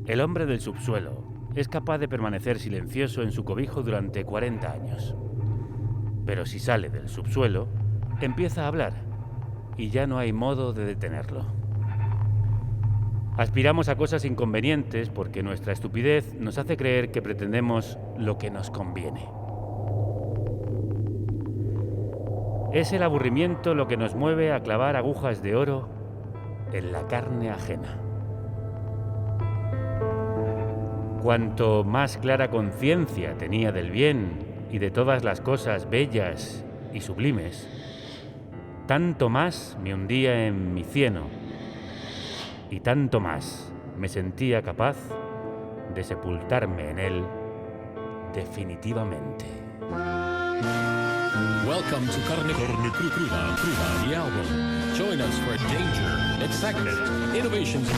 El hombre del subsuelo es capaz de permanecer silencioso en su cobijo durante 40 años. Pero si sale del subsuelo, empieza a hablar y ya no hay modo de detenerlo. Aspiramos a cosas inconvenientes porque nuestra estupidez nos hace creer que pretendemos lo que nos conviene. Es el aburrimiento lo que nos mueve a clavar agujas de oro en la carne ajena. Cuanto más clara conciencia tenía del bien y de todas las cosas bellas y sublimes, tanto más me hundía en mi cieno y tanto más me sentía capaz de sepultarme en él definitivamente. Welcome to Carne Cruda, the album. Join us for danger, excitement, innovations.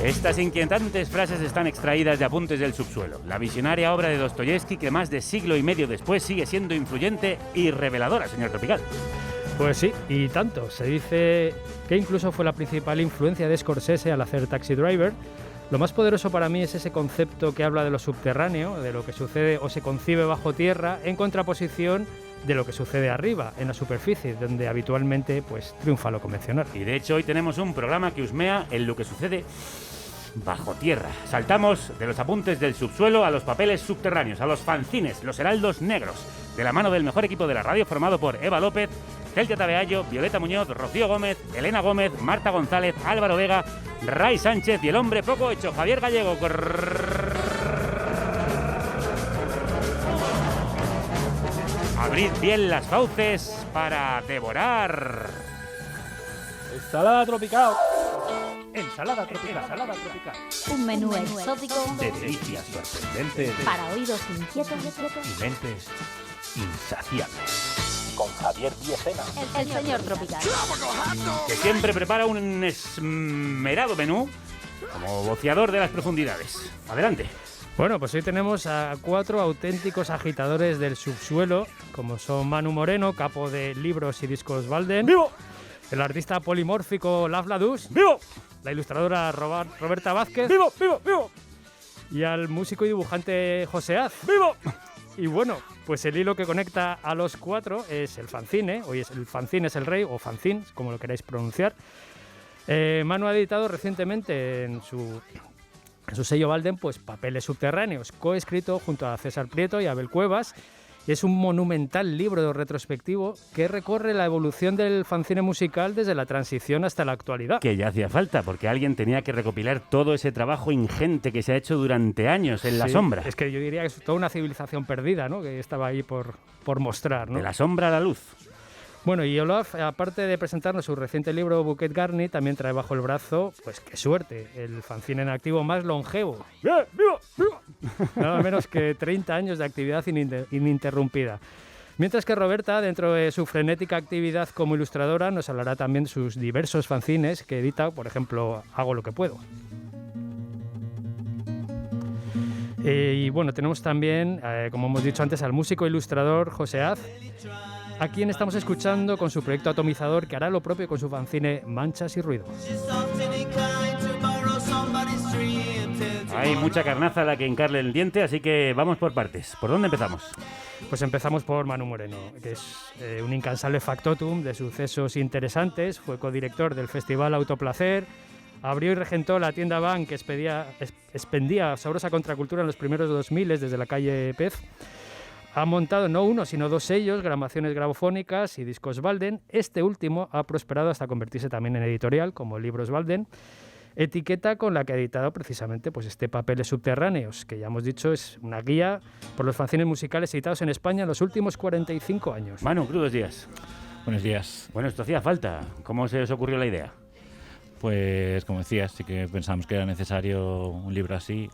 Estas inquietantes frases están extraídas de Apuntes del subsuelo, la visionaria obra de Dostoyevsky que más de siglo y medio después sigue siendo influyente y reveladora, señor Tropical. Pues sí, y tanto. Se dice que incluso fue la principal influencia de Scorsese al hacer Taxi Driver. Lo más poderoso para mí es ese concepto que habla de lo subterráneo, de lo que sucede o se concibe bajo tierra, en contraposición de lo que sucede arriba, en la superficie, donde habitualmente pues triunfa lo convencional. Y de hecho hoy tenemos un programa que husmea en lo que sucede bajo tierra. Saltamos de los apuntes del subsuelo a los papeles subterráneos, a los fanzines, los heraldos negros, de la mano del mejor equipo de la radio formado por Eva López, Celtia Tabeallo, Violeta Muñoz, Rocío Gómez, Elena Gómez, Marta González, Álvaro Vega, Ray Sánchez y el hombre poco hecho, Javier Gallego. Abrid bien las fauces para devorar. ¡Ensalada tropical! Ensalada tropical, ensalada tropical. Un menú exótico De delicias sorprendentes para oídos inquietos y mentes insaciables. Con Javier Diezena, el señor tropical. que siempre prepara un esmerado menú como boceador de las profundidades. Adelante. Bueno, pues hoy tenemos a 4 auténticos agitadores del subsuelo, como son Manu Moreno, capo de libros y discos Walden. ¡Vivo! El artista polimórfico Laf Ladus. ¡Vivo! La ilustradora Roberta Vázquez. ¡Vivo! ¡Vivo! ¡Vivo! Y al músico y dibujante José Az. ¡Vivo! Y bueno, pues el hilo que conecta a los 4 es el fanzine. Hoy es el fanzine es el rey, o fanzine, como lo queráis pronunciar. Manu ha editado recientemente en su sello Walden, pues Papeles subterráneos, coescrito junto a César Prieto y Abel Cuevas. Y es un monumental libro retrospectivo que recorre la evolución del fanzine musical desde la transición hasta la actualidad. Que ya hacía falta, porque alguien tenía que recopilar todo ese trabajo ingente que se ha hecho durante años en la sombra. Es que yo diría que es toda una civilización perdida, ¿no? Que estaba ahí por mostrar, ¿no? De la sombra a la luz. Bueno, y Olaf, aparte de presentarnos su reciente libro Bouquet Garni, también trae bajo el brazo, pues qué suerte, el fanzine en activo más longevo. ¡Viva! ¡Viva! Nada menos que 30 años de actividad ininterrumpida. Mientras que Roberta, dentro de su frenética actividad como ilustradora, nos hablará también de sus diversos fanzines que edita, por ejemplo, Hago lo que puedo. Y bueno, tenemos también, como hemos dicho antes, al músico e ilustrador José Az, a quien estamos escuchando con su proyecto Atomizador, que hará lo propio con su fanzine Manchas y Ruido. Hay mucha carnaza a la que hincarle el diente, así que vamos por partes. ¿Por dónde empezamos? Pues empezamos por Manu Moreno, que es un incansable factotum de sucesos interesantes. Fue codirector del Festival Autoplacer, abrió y regentó la tienda Van, que expendía sabrosa contracultura en los primeros 2000 desde la calle Pez. Ha montado no uno, sino 2 sellos, grabaciones grabofónicas y discos Walden. Este último ha prosperado hasta convertirse también en editorial, como Libros Walden, etiqueta con la que ha editado precisamente pues este Papeles subterráneos, que ya hemos dicho es una guía por los fanzines musicales editados en España en los últimos 45 años. Manu, crudos días. Buenos días. Bueno, esto hacía falta. ¿Cómo se os ocurrió la idea? Pues, como decías, sí que pensamos que era necesario un libro así.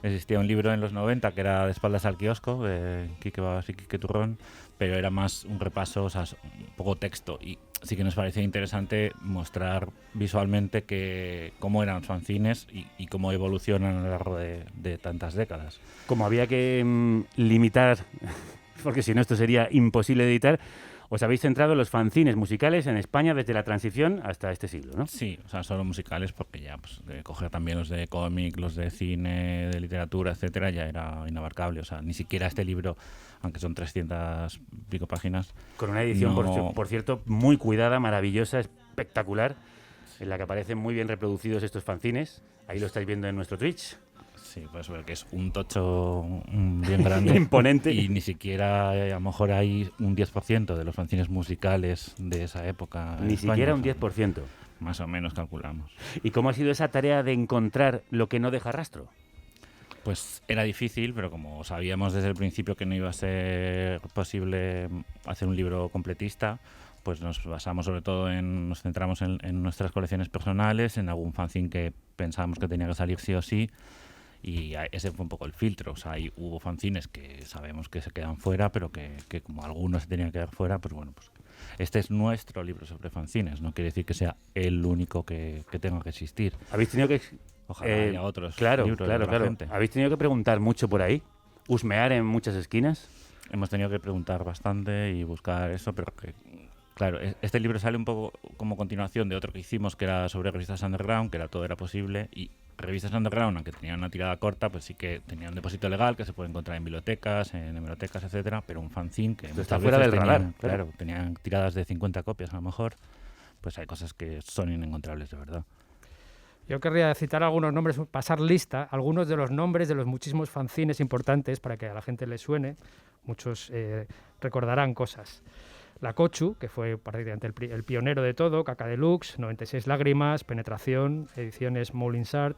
Existía un libro en los 90 que era De espaldas al kiosco, de Quique Babas y Quique Turrón, pero era más un repaso, o sea, un poco texto. Y sí que nos parecía interesante mostrar visualmente cómo eran los fanzines y cómo evolucionan a lo largo de tantas décadas. Como había que limitar, porque si no esto sería imposible de editar, os habéis centrado en los fanzines musicales en España desde la transición hasta este siglo, ¿no? Sí, o sea, solo musicales porque ya pues, de coger también los de cómic, los de cine, de literatura, etcétera, ya era inabarcable. O sea, ni siquiera este libro, aunque son 300 pico páginas. Con una edición, no... por cierto, muy cuidada, maravillosa, espectacular, en la que aparecen muy bien reproducidos estos fanzines. Ahí lo estáis viendo en nuestro Twitch. Sí, puedes ver que es un tocho bien grande. Imponente. Y ni siquiera, a lo mejor hay un 10% de los fanzines musicales de esa época. Ni siquiera un 10%. Más o menos calculamos. ¿Y cómo ha sido esa tarea de encontrar lo que no deja rastro? Pues era difícil, pero como sabíamos desde el principio que no iba a ser posible hacer un libro completista, pues nos basamos sobre todo nos centramos en nuestras colecciones personales, en algún fanzine que pensábamos que tenía que salir sí o sí. Y ese fue un poco el filtro. O sea, hubo fanzines que sabemos que se quedan fuera, pero que como algunos se tenían que quedar fuera, pues bueno, pues este es nuestro libro sobre fanzines. No quiere decir que sea el único que tenga que existir. Habéis tenido que... Ojalá haya otros claro, libros claro, de la claro. gente. ¿Habéis tenido que preguntar mucho por ahí? ¿Husmear en muchas esquinas? Hemos tenido que preguntar bastante y buscar eso, pero que... Claro, este libro sale un poco como continuación de otro que hicimos, que era sobre revistas underground, que era Todo era posible, y revistas underground, aunque tenían una tirada corta, pues sí que tenían un depósito legal que se puede encontrar en bibliotecas, etcétera, pero un fanzine que está fuera del radar. Claro, tenían tiradas de 50 copias a lo mejor, pues hay cosas que son inencontrables de verdad. Yo querría citar algunos nombres, pasar lista, algunos de los nombres de los muchísimos fanzines importantes para que a la gente le suene. Muchos recordarán cosas. La Cochu, que fue prácticamente el pionero de todo, Caca Deluxe, 96 Lágrimas, Penetración, Ediciones Moulinsart,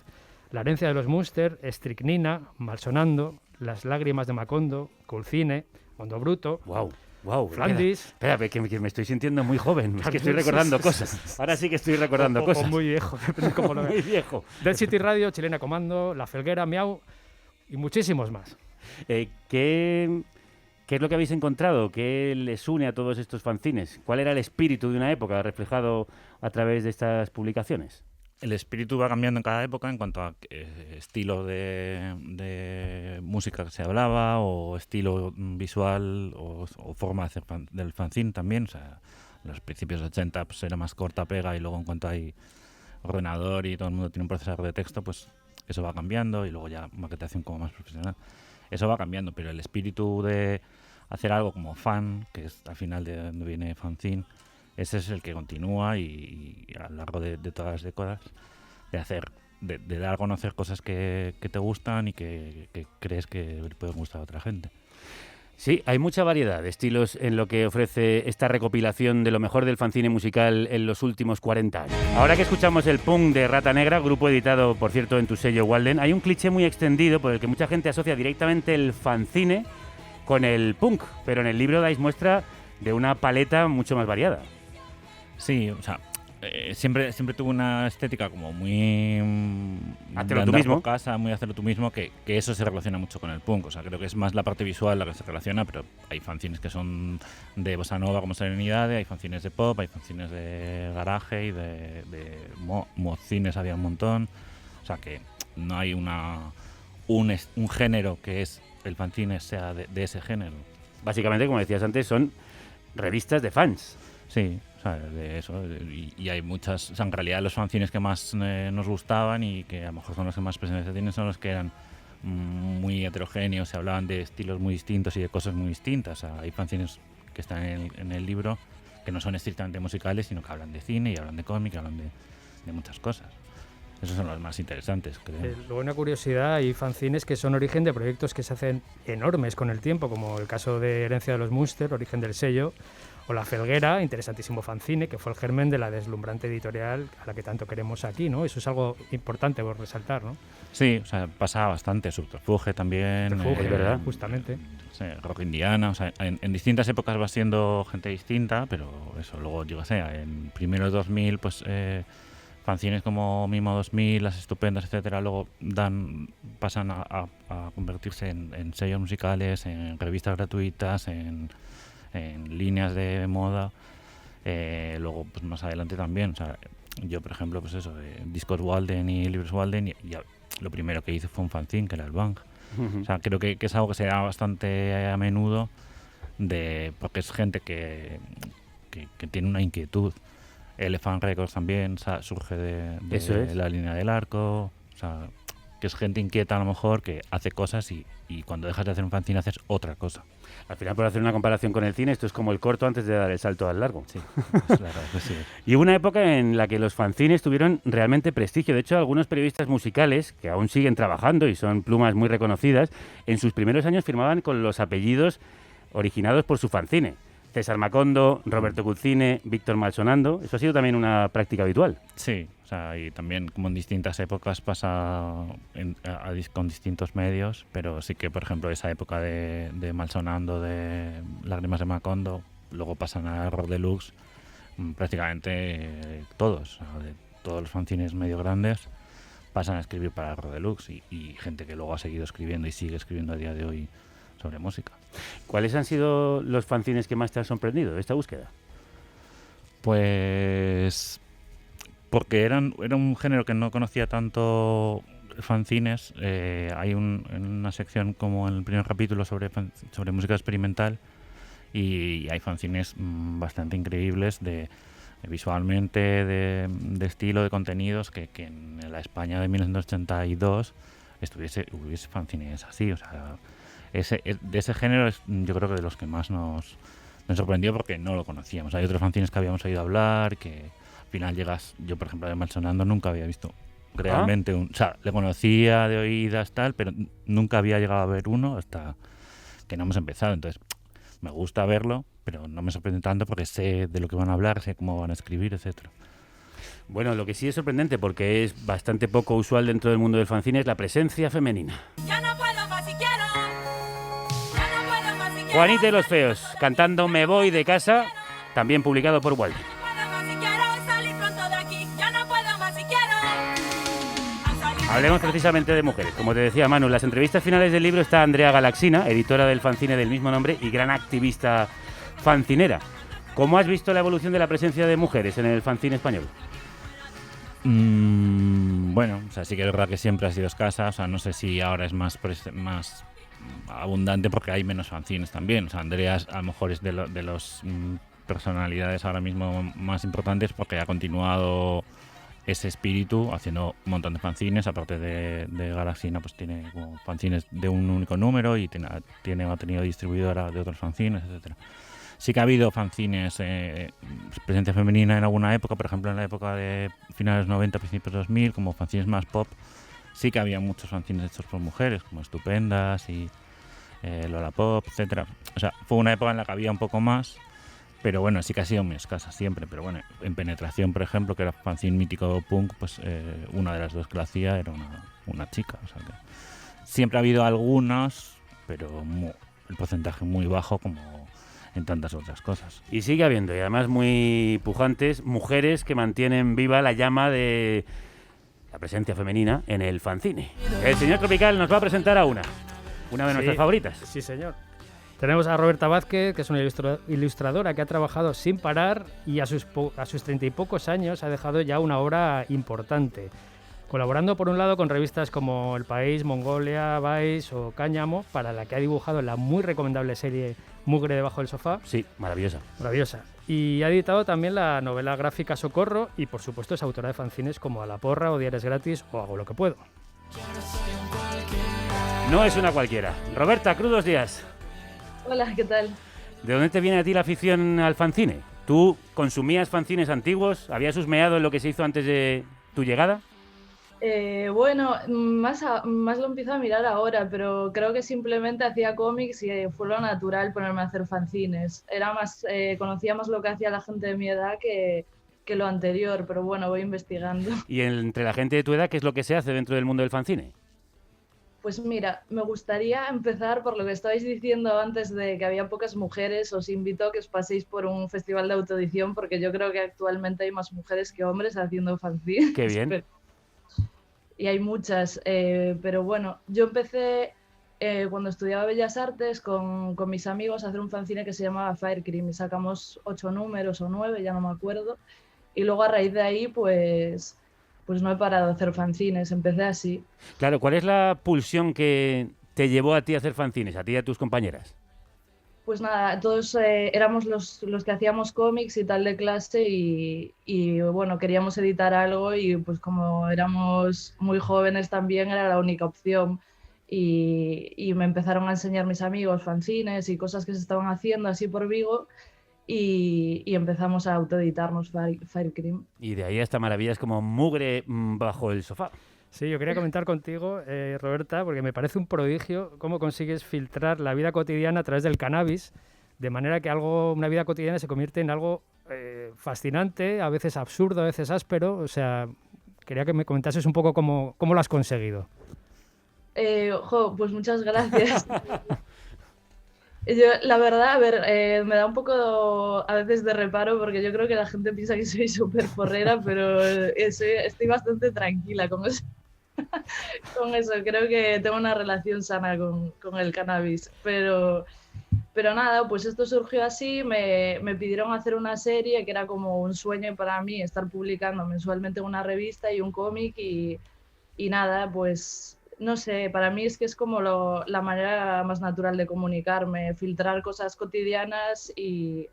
La Herencia de los Munster, Estricnina, Malsonando, Las Lágrimas de Macondo, Culcine, Mondo Bruto, Wow, Flandis. Espera, que me estoy sintiendo muy joven. Es que estoy recordando cosas. Ahora sí que estoy recordando cosas. O muy viejo, depende cómo lo veas. Muy viejo. Dead City Radio, Chilena Comando, La Felguera, Miau y muchísimos más. ¿Qué es lo que habéis encontrado? ¿Qué les une a todos estos fanzines? ¿Cuál era el espíritu de una época reflejado a través de estas publicaciones? El espíritu va cambiando en cada época en cuanto a estilo de música que se hablaba, o estilo visual, o forma de hacer del fanzine también. O sea, en los principios de 80 pues era más corta pega, y luego en cuanto hay ordenador y todo el mundo tiene un procesador de texto, pues eso va cambiando, y luego ya maquetación como más profesional. Eso va cambiando, pero el espíritu de hacer algo como fan, que es al final de donde viene fanzine, ese es el que continúa, y a lo largo de todas las décadas, de dar a conocer cosas que te gustan y que crees que pueden gustar a otra gente. Sí, hay mucha variedad de estilos en lo que ofrece esta recopilación de lo mejor del fanzine musical en los últimos 40 años. Ahora que escuchamos el punk de Rata Negra, grupo editado, por cierto, en tu sello Walden, hay un cliché muy extendido por el que mucha gente asocia directamente el fanzine con el punk, pero en el libro dais muestra de una paleta mucho más variada. Sí, o sea, siempre tuve una estética como muy... Hacerlo tú mismo. Casa, muy hacerlo tú mismo, que eso se relaciona mucho con el punk. O sea, creo que es más la parte visual la que se relaciona, pero hay fanzines que son de bossa nova como Serenidad, hay fanzines de pop, hay fanzines de garaje y de mocines había un montón. O sea, que no hay un género que es el fanzine sea de ese género. Básicamente, como decías antes, son revistas de fans. Sí, o sea, de eso, y hay muchas, o sea, en realidad los fanzines que más nos gustaban y que a lo mejor son los que más presencia tienen son los que eran muy heterogéneos, se hablaban de estilos muy distintos y de cosas muy distintas. O sea, hay fanzines que están en el libro que no son estrictamente musicales, sino que hablan de cine y hablan de cómic, hablan de muchas cosas. Esos son los más interesantes, creo. Luego, una curiosidad, hay fanzines que son origen de proyectos que se hacen enormes con el tiempo, como el caso de Herencia de los Munster, origen del sello, o La Felguera, interesantísimo fanzine, que fue el germen de la deslumbrante editorial a la que tanto queremos aquí, ¿no? Eso es algo importante por resaltar, ¿no? Sí, o sea, pasa bastante. Subterfuge también. Subterfuge, es verdad. Justamente. Sí, Rock Indiana, o sea, en distintas épocas va siendo gente distinta, pero eso, luego, yo qué sé, en primeros 2000, pues fanzines como Mimo 2000, Las Estupendas, etcétera, luego pasan a convertirse en sellos musicales, en revistas gratuitas, en líneas de moda. Luego, pues más adelante también, o sea, yo, por ejemplo, pues eso, discos Walden y libros Walden, y lo primero que hice fue un fanzine, que era el Bang. O sea, creo que es algo que se da bastante a menudo, porque es gente que tiene una inquietud. Elephant Records también surge de Eso es. la línea del arco, o sea, que es gente inquieta a lo mejor, que hace cosas y cuando dejas de hacer un fanzine haces otra cosa. Al final, por hacer una comparación con el cine, esto es como el corto antes de dar el salto al largo. Sí, pues, claro, pues sí. Y hubo una época en la que los fanzines tuvieron realmente prestigio. De hecho, algunos periodistas musicales, que aún siguen trabajando y son plumas muy reconocidas, en sus primeros años firmaban con los apellidos originados por su fanzine. César Macondo, Roberto Cuzzine, Víctor Malsonando. Eso ha sido también una práctica habitual. Sí, o sea, y también como en distintas épocas pasa con distintos medios, pero sí que, por ejemplo, esa época de Malsonando, de Lágrimas de Macondo, luego pasan a Error Deluxe, prácticamente todos, o sea, de todos los fanzines medio grandes, pasan a escribir para Error Deluxe y gente que luego ha seguido escribiendo y sigue escribiendo a día de hoy sobre música. ¿Cuáles han sido los fanzines que más te han sorprendido de esta búsqueda? Pues porque era un género que no conocía tanto fanzines. Hay una sección como en el primer capítulo sobre música experimental y hay fanzines bastante increíbles visualmente, de estilo, de contenidos, que en la España de 1982 hubiese fanzines así, o sea, de ese género yo creo que de los que más nos sorprendió porque no lo conocíamos. Hay otros fanzines que habíamos oído hablar, que al final yo por ejemplo de Malsonando nunca había visto realmente o sea, le conocía de oídas tal, pero nunca había llegado a ver uno hasta que no hemos empezado. Entonces me gusta verlo, pero no me sorprende tanto porque sé de lo que van a hablar, sé cómo van a escribir, etcétera. Bueno, lo que sí es sorprendente, porque es bastante poco usual dentro del mundo del fanzine, es la presencia femenina. Ya no puedo más si quiero. Ya no puedo más si quiero. Juanita y los Feos, cantando Me voy de casa, también publicado por Walden. Ya no puedo más si quiero salir pronto de aquí. Ya no puedo más si quiero. Hablemos precisamente de mujeres. Como te decía Manu, en las entrevistas finales del libro está Andrea Galaxina, editora del fanzine del mismo nombre y gran activista fancinera. ¿Cómo has visto la evolución de la presencia de mujeres en el fanzine español? Bueno, o sea, sí que es verdad que siempre ha sido escasa, o sea, no sé si ahora es más abundante porque hay menos fanzines también. O sea, Andrea a lo mejor es de los personalidades ahora mismo más importantes porque ha continuado ese espíritu haciendo un montón de fanzines, aparte de Galaxina, pues tiene como fanzines de un único número y ha tenido distribuidora de otros fanzines, etcétera. Sí que ha habido fanzines, presencia femenina en alguna época, por ejemplo en la época de finales 90, principios 2000, como fanzines más pop, sí que había muchos fanzines hechos por mujeres, como Estupendas y Lola Pop, etcétera. O sea, fue una época en la que había un poco más, pero bueno, sí que ha sido muy escasa siempre. Pero bueno, en Penetración, por ejemplo, que era fanzine mítico punk, pues una de las dos que lo hacía era una chica. O sea que siempre ha habido algunos, pero el porcentaje muy bajo como en tantas otras cosas. Y sigue habiendo, y además muy pujantes, mujeres que mantienen viva la llama de la presencia femenina en el fanzine. El señor Tropical nos va a presentar a una de nuestras favoritas. Sí, señor. Tenemos a Roberta Vázquez, que es una ilustradora que ha trabajado sin parar y a sus 30 y pocos años ha dejado ya una obra importante, colaborando por un lado con revistas como El País, Mongolia, Vice o Cáñamo, para la que ha dibujado la muy recomendable serie Mugre debajo del sofá. Sí, maravillosa. Maravillosa. Y ha editado también la novela gráfica Socorro y por supuesto es autora de fanzines como A la Porra o Diarios Gratis o Hago lo que puedo. No es una cualquiera. Roberta, crudos días. Hola, ¿qué tal? ¿De dónde te viene a ti la afición al fanzine? ¿Tú consumías fanzines antiguos? ¿Habías husmeado en lo que se hizo antes de tu llegada? Bueno, más lo empiezo a mirar ahora, pero creo que simplemente hacía cómics y fue lo natural ponerme a hacer fanzines. Era más, conocía más lo que hacía la gente de mi edad que lo anterior, pero bueno, voy investigando. ¿Y entre la gente de tu edad qué es lo que se hace dentro del mundo del fanzine? Pues mira, me gustaría empezar por lo que estabais diciendo antes de que había pocas mujeres. Os invito a que os paséis por un festival de autoedición porque yo creo que actualmente hay más mujeres que hombres haciendo fanzines. ¡Qué bien! Y hay muchas, pero bueno, yo empecé cuando estudiaba Bellas Artes con mis amigos a hacer un fanzine que se llamaba Fire Cream y sacamos 8 números o 9, ya no me acuerdo, y luego a raíz de ahí pues no he parado de hacer fanzines, empecé así. Claro, ¿cuál es la pulsión que te llevó a ti a hacer fanzines, a ti y a tus compañeras? Pues nada, todos éramos los que hacíamos cómics y tal de clase y bueno, queríamos editar algo y pues como éramos muy jóvenes también era la única opción y me empezaron a enseñar mis amigos fanzines y cosas que se estaban haciendo así por Vigo y empezamos a autoeditarnos Firecream. Y de ahí hasta maravillas como mugre bajo el sofá. Sí, yo quería comentar contigo, Roberta, porque me parece un prodigio cómo consigues filtrar la vida cotidiana a través del cannabis, de manera que una vida cotidiana se convierte en algo fascinante, a veces absurdo, a veces áspero. O sea, quería que me comentases un poco cómo lo has conseguido. Pues muchas gracias. Yo, la verdad, a ver, me da un poco a veces de reparo porque yo creo que la gente piensa que soy súper forrera, pero estoy bastante tranquila con eso. Con eso, creo que tengo una relación sana con el cannabis, pero nada, pues esto surgió así, me pidieron hacer una serie que era como un sueño para mí, estar publicando mensualmente una revista y un cómic y nada, pues no sé, para mí es que es como la manera más natural de comunicarme, filtrar cosas cotidianas y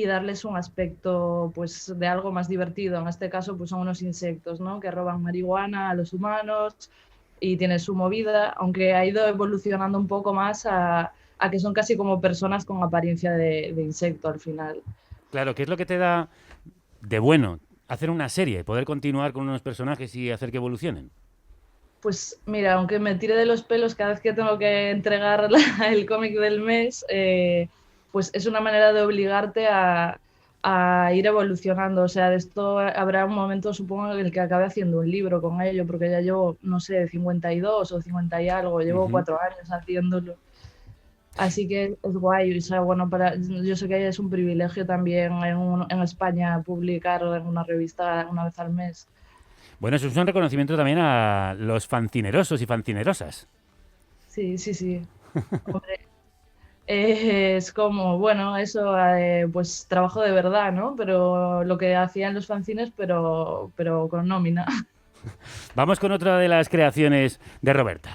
darles un aspecto pues de algo más divertido. En este caso pues son unos insectos, ¿no? Que roban marihuana a los humanos y tienen su movida, aunque ha ido evolucionando un poco más a que son casi como personas con apariencia de insecto al final. Claro, ¿qué es lo que te da de bueno hacer una serie, poder continuar con unos personajes y hacer que evolucionen? Pues mira, aunque me tire de los pelos cada vez que tengo que entregar el cómic del mes, pues es una manera de obligarte a ir evolucionando. O sea, de esto habrá un momento, supongo, en el que acabe haciendo un libro con ello, porque ya llevo, no sé, 52 o 50 y algo, llevo 4 años haciéndolo. Así que es guay. O sea, bueno, yo sé que es un privilegio también en España publicar en una revista una vez al mes. Bueno, eso es un reconocimiento también a los fancinerosos y fancinerosas. Sí, sí, sí. Hombre, es como, bueno, eso, pues trabajo de verdad, ¿no? Pero lo que hacían los fanzines, pero con nómina. Vamos con otra de las creaciones de Roberta.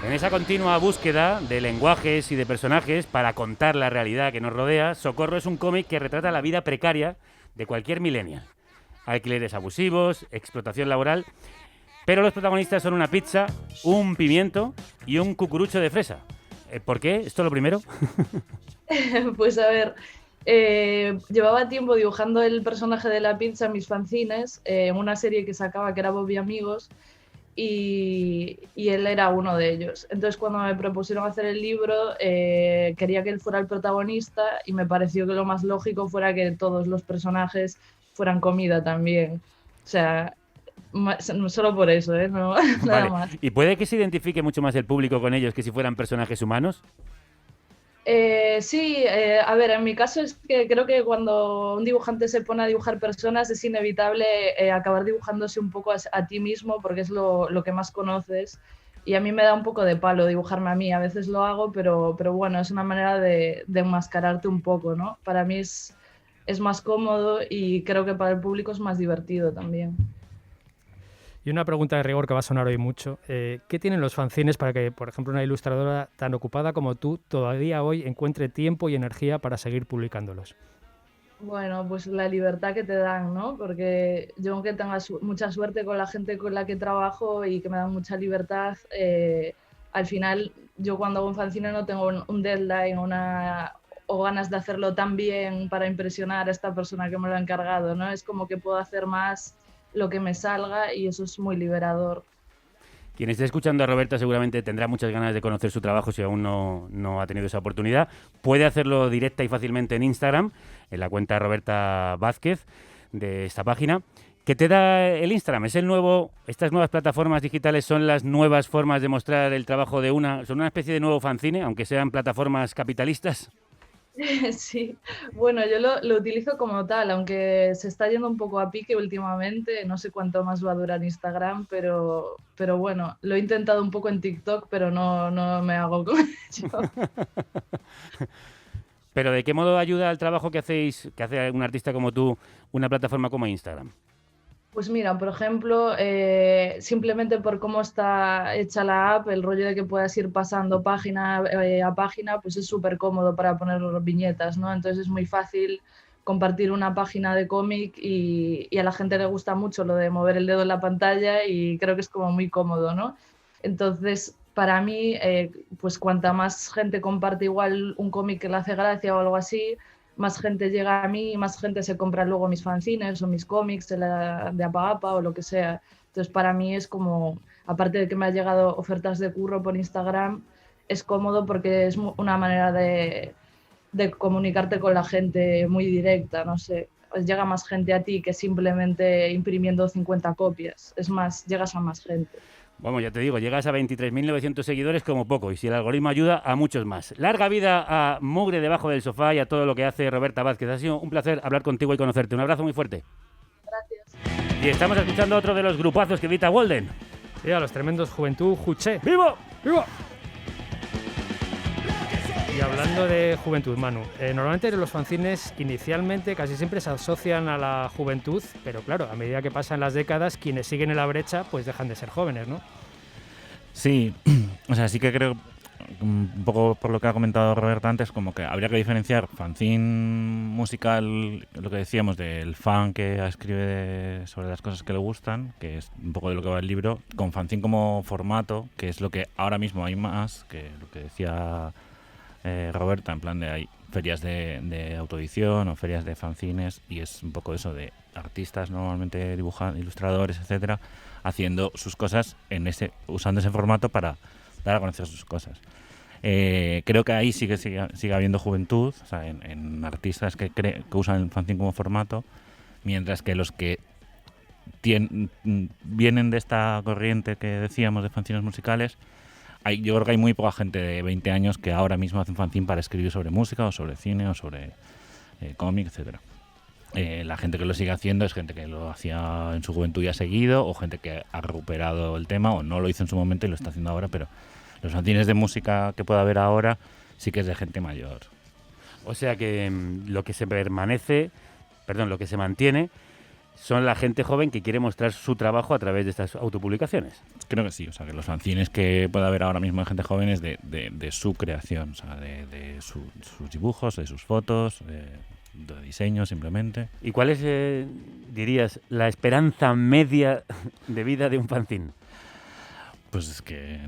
En esa continua búsqueda de lenguajes y de personajes para contar la realidad que nos rodea, Socorro es un cómic que retrata la vida precaria de cualquier millennial. Alquileres abusivos, explotación laboral, pero los protagonistas son una pizza, un pimiento y un cucurucho de fresa. ¿Por qué? ¿Esto lo primero? Pues a ver, llevaba tiempo dibujando el personaje de la pizza en mis fanzines, en una serie que sacaba que era Bob y Amigos, y él era uno de ellos. Entonces cuando me propusieron hacer el libro, quería que él fuera el protagonista y me pareció que lo más lógico fuera que todos los personajes fueran comida también. O sea, solo por eso, no, nada más. ¿Y puede que se identifique mucho más el público con ellos que si fueran personajes humanos? Sí, a ver, en mi caso es que creo que cuando un dibujante se pone a dibujar personas es inevitable acabar dibujándose un poco a ti mismo porque es lo que más conoces y a mí me da un poco de palo dibujarme a mí, a veces lo hago, pero bueno, es una manera de enmascararte un poco, ¿no? Para mí es más cómodo y creo que para el público es más divertido también. Y una pregunta de rigor que va a sonar hoy mucho. ¿Qué tienen los fanzines para que, por ejemplo, una ilustradora tan ocupada como tú todavía hoy encuentre tiempo y energía para seguir publicándolos? Bueno, pues la libertad que te dan, ¿no? Porque yo, aunque tenga mucha suerte con la gente con la que trabajo y que me dan mucha libertad, al final yo cuando hago un fanzine no tengo un deadline o ganas de hacerlo tan bien para impresionar a esta persona que me lo ha encargado, ¿no? Es como que puedo hacer más lo que me salga y eso es muy liberador. Quien esté escuchando a Roberta seguramente tendrá muchas ganas de conocer su trabajo si aún no ha tenido esa oportunidad. Puede hacerlo directa y fácilmente en Instagram, en la cuenta Roberta Vázquez de esta página. ¿Qué te da el Instagram? Estas nuevas plataformas digitales son las nuevas formas de mostrar el trabajo son una especie de nuevo fanzine, aunque sean plataformas capitalistas. Sí, bueno, yo lo utilizo como tal, aunque se está yendo un poco a pique últimamente, no sé cuánto más va a durar Instagram, pero bueno, lo he intentado un poco en TikTok, pero no me hago con ello. Pero ¿de qué modo ayuda al trabajo que hace un artista como tú una plataforma como Instagram? Pues mira, por ejemplo, simplemente por cómo está hecha la app, el rollo de que puedas ir pasando página a página, pues es súper cómodo para poner viñetas, ¿no? Entonces es muy fácil compartir una página de cómic y a la gente le gusta mucho lo de mover el dedo en la pantalla y creo que es como muy cómodo, ¿no? Entonces, para mí, pues cuanta más gente comparte igual un cómic que le hace gracia o algo así, más gente llega a mí, más gente se compra luego mis fanzines o mis cómics de Apa o lo que sea. Entonces, para mí es como, aparte de que me han llegado ofertas de curro por Instagram, es cómodo porque es una manera de comunicarte con la gente muy directa, no sé. Pues llega más gente a ti que simplemente imprimiendo 50 copias. Es más, llegas a más gente. Bueno, ya te digo, llegas a 23.900 seguidores como poco, y si el algoritmo ayuda, a muchos más. Larga vida a Mugre debajo del sofá y a todo lo que hace Roberta Vázquez. Ha sido un placer hablar contigo y conocerte. Un abrazo muy fuerte. Gracias. Y estamos escuchando otro de los grupazos que edita Walden. Sí, a los tremendos Juventud Juché. ¡Vivo! ¡Viva! Y hablando de juventud, Manu, normalmente los fanzines inicialmente casi siempre se asocian a la juventud, pero claro, a medida que pasan las décadas, quienes siguen en la brecha pues dejan de ser jóvenes, ¿no? Sí, o sea, sí que creo, un poco por lo que ha comentado Roberta antes, como que habría que diferenciar fanzine musical, lo que decíamos, del fan que escribe sobre las cosas que le gustan, que es un poco de lo que va el libro, con fanzine como formato, que es lo que ahora mismo hay más, que lo que decía Roberta, en plan de hay ferias de autoedición o ferias de fanzines, y es un poco eso de artistas, normalmente dibujando, ilustradores, etcétera, haciendo sus cosas usando ese formato para dar a conocer sus cosas. Creo que ahí sigue habiendo juventud, o sea, en artistas que usan el fanzine como formato, mientras que los que vienen de esta corriente que decíamos de fanzines musicales, yo creo que hay muy poca gente de 20 años que ahora mismo hace un fanzine para escribir sobre música o sobre cine o sobre cómic, etcétera. La gente que lo sigue haciendo es gente que lo hacía en su juventud y ha seguido, o gente que ha recuperado el tema o no lo hizo en su momento y lo está haciendo ahora, pero los fanzines de música que pueda haber ahora sí que es de gente mayor. O sea que lo que se mantiene son la gente joven que quiere mostrar su trabajo a través de estas autopublicaciones. Creo que sí, o sea, que los fanzines que pueda haber ahora mismo de gente joven es de su creación, o sea, de sus dibujos, de sus fotos, de diseño simplemente. ¿Y cuál es, dirías, la esperanza media de vida de un fanzine? Pues es que,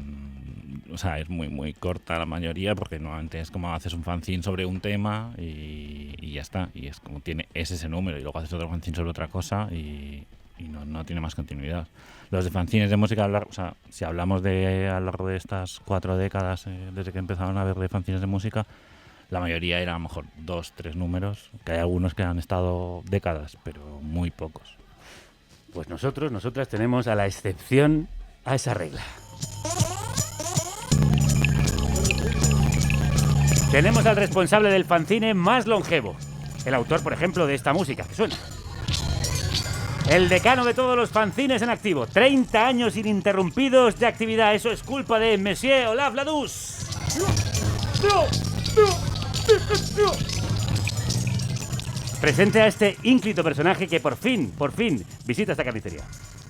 o sea, es muy muy corta la mayoría, porque normalmente es como haces un fanzine sobre un tema y ya está, y es como es ese número, y luego haces otro fanzine sobre otra cosa y no tiene más continuidad. Los de fanzines de música, o sea, si hablamos de a lo largo de estas 4 décadas, desde que empezaron a haber de fanzines de música, la mayoría era a lo mejor 2-3 números, que hay algunos que han estado décadas, pero muy pocos. Pues nosotras tenemos a la excepción a esa regla. Tenemos al responsable del fanzine más longevo, el autor, por ejemplo, de esta música que suena. El decano de todos los fanzines en activo, 30 años ininterrumpidos de actividad. Eso es culpa de Monsieur Olaf Ladus. Presente a este ínclito personaje que por fin visita esta carnicería.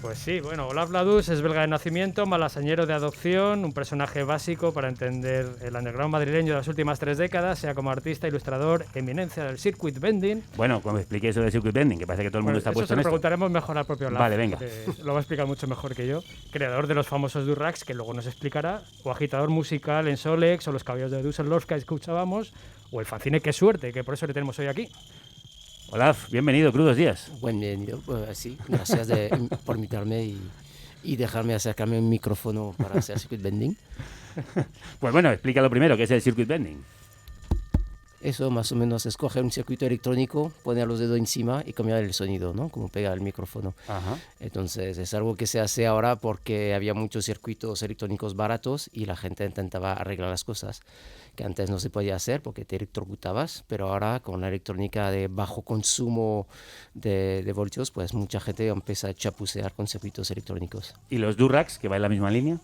Pues sí, bueno, Olaf Ladus es belga de nacimiento, malasañero de adopción, un personaje básico para entender el underground madrileño de las últimas 3 décadas, sea como artista, ilustrador, eminencia del circuit bending. Bueno, cuando expliqué eso del circuit bending, que parece que todo el mundo está puesto en esto. Eso se lo preguntaremos mejor al propio Olaf. Vale, venga. Lo va a explicar mucho mejor que yo. Creador de los famosos Durrax, que luego nos explicará, o agitador musical en Solex, o los caballos de Düsseldorf que escuchábamos, o el fanzine Qué Suerte, que por eso le tenemos hoy aquí. Olaf, bienvenido, crudos días. Bienvenido, pues sí, gracias por invitarme y dejarme acercarme un micrófono para hacer circuit bending. Pues bueno, explícalo primero, ¿qué es el circuit bending? Eso más o menos es coger un circuito electrónico, poner los dedos encima y cambiar el sonido, ¿no? Como pega el micrófono. Ajá. Entonces es algo que se hace ahora porque había muchos circuitos electrónicos baratos y la gente intentaba arreglar las cosas que antes no se podía hacer porque te electrocutabas, pero ahora con la electrónica de bajo consumo de voltios, pues mucha gente empieza a chapucear con circuitos electrónicos. ¿Y los Durrax, que va en la misma línea?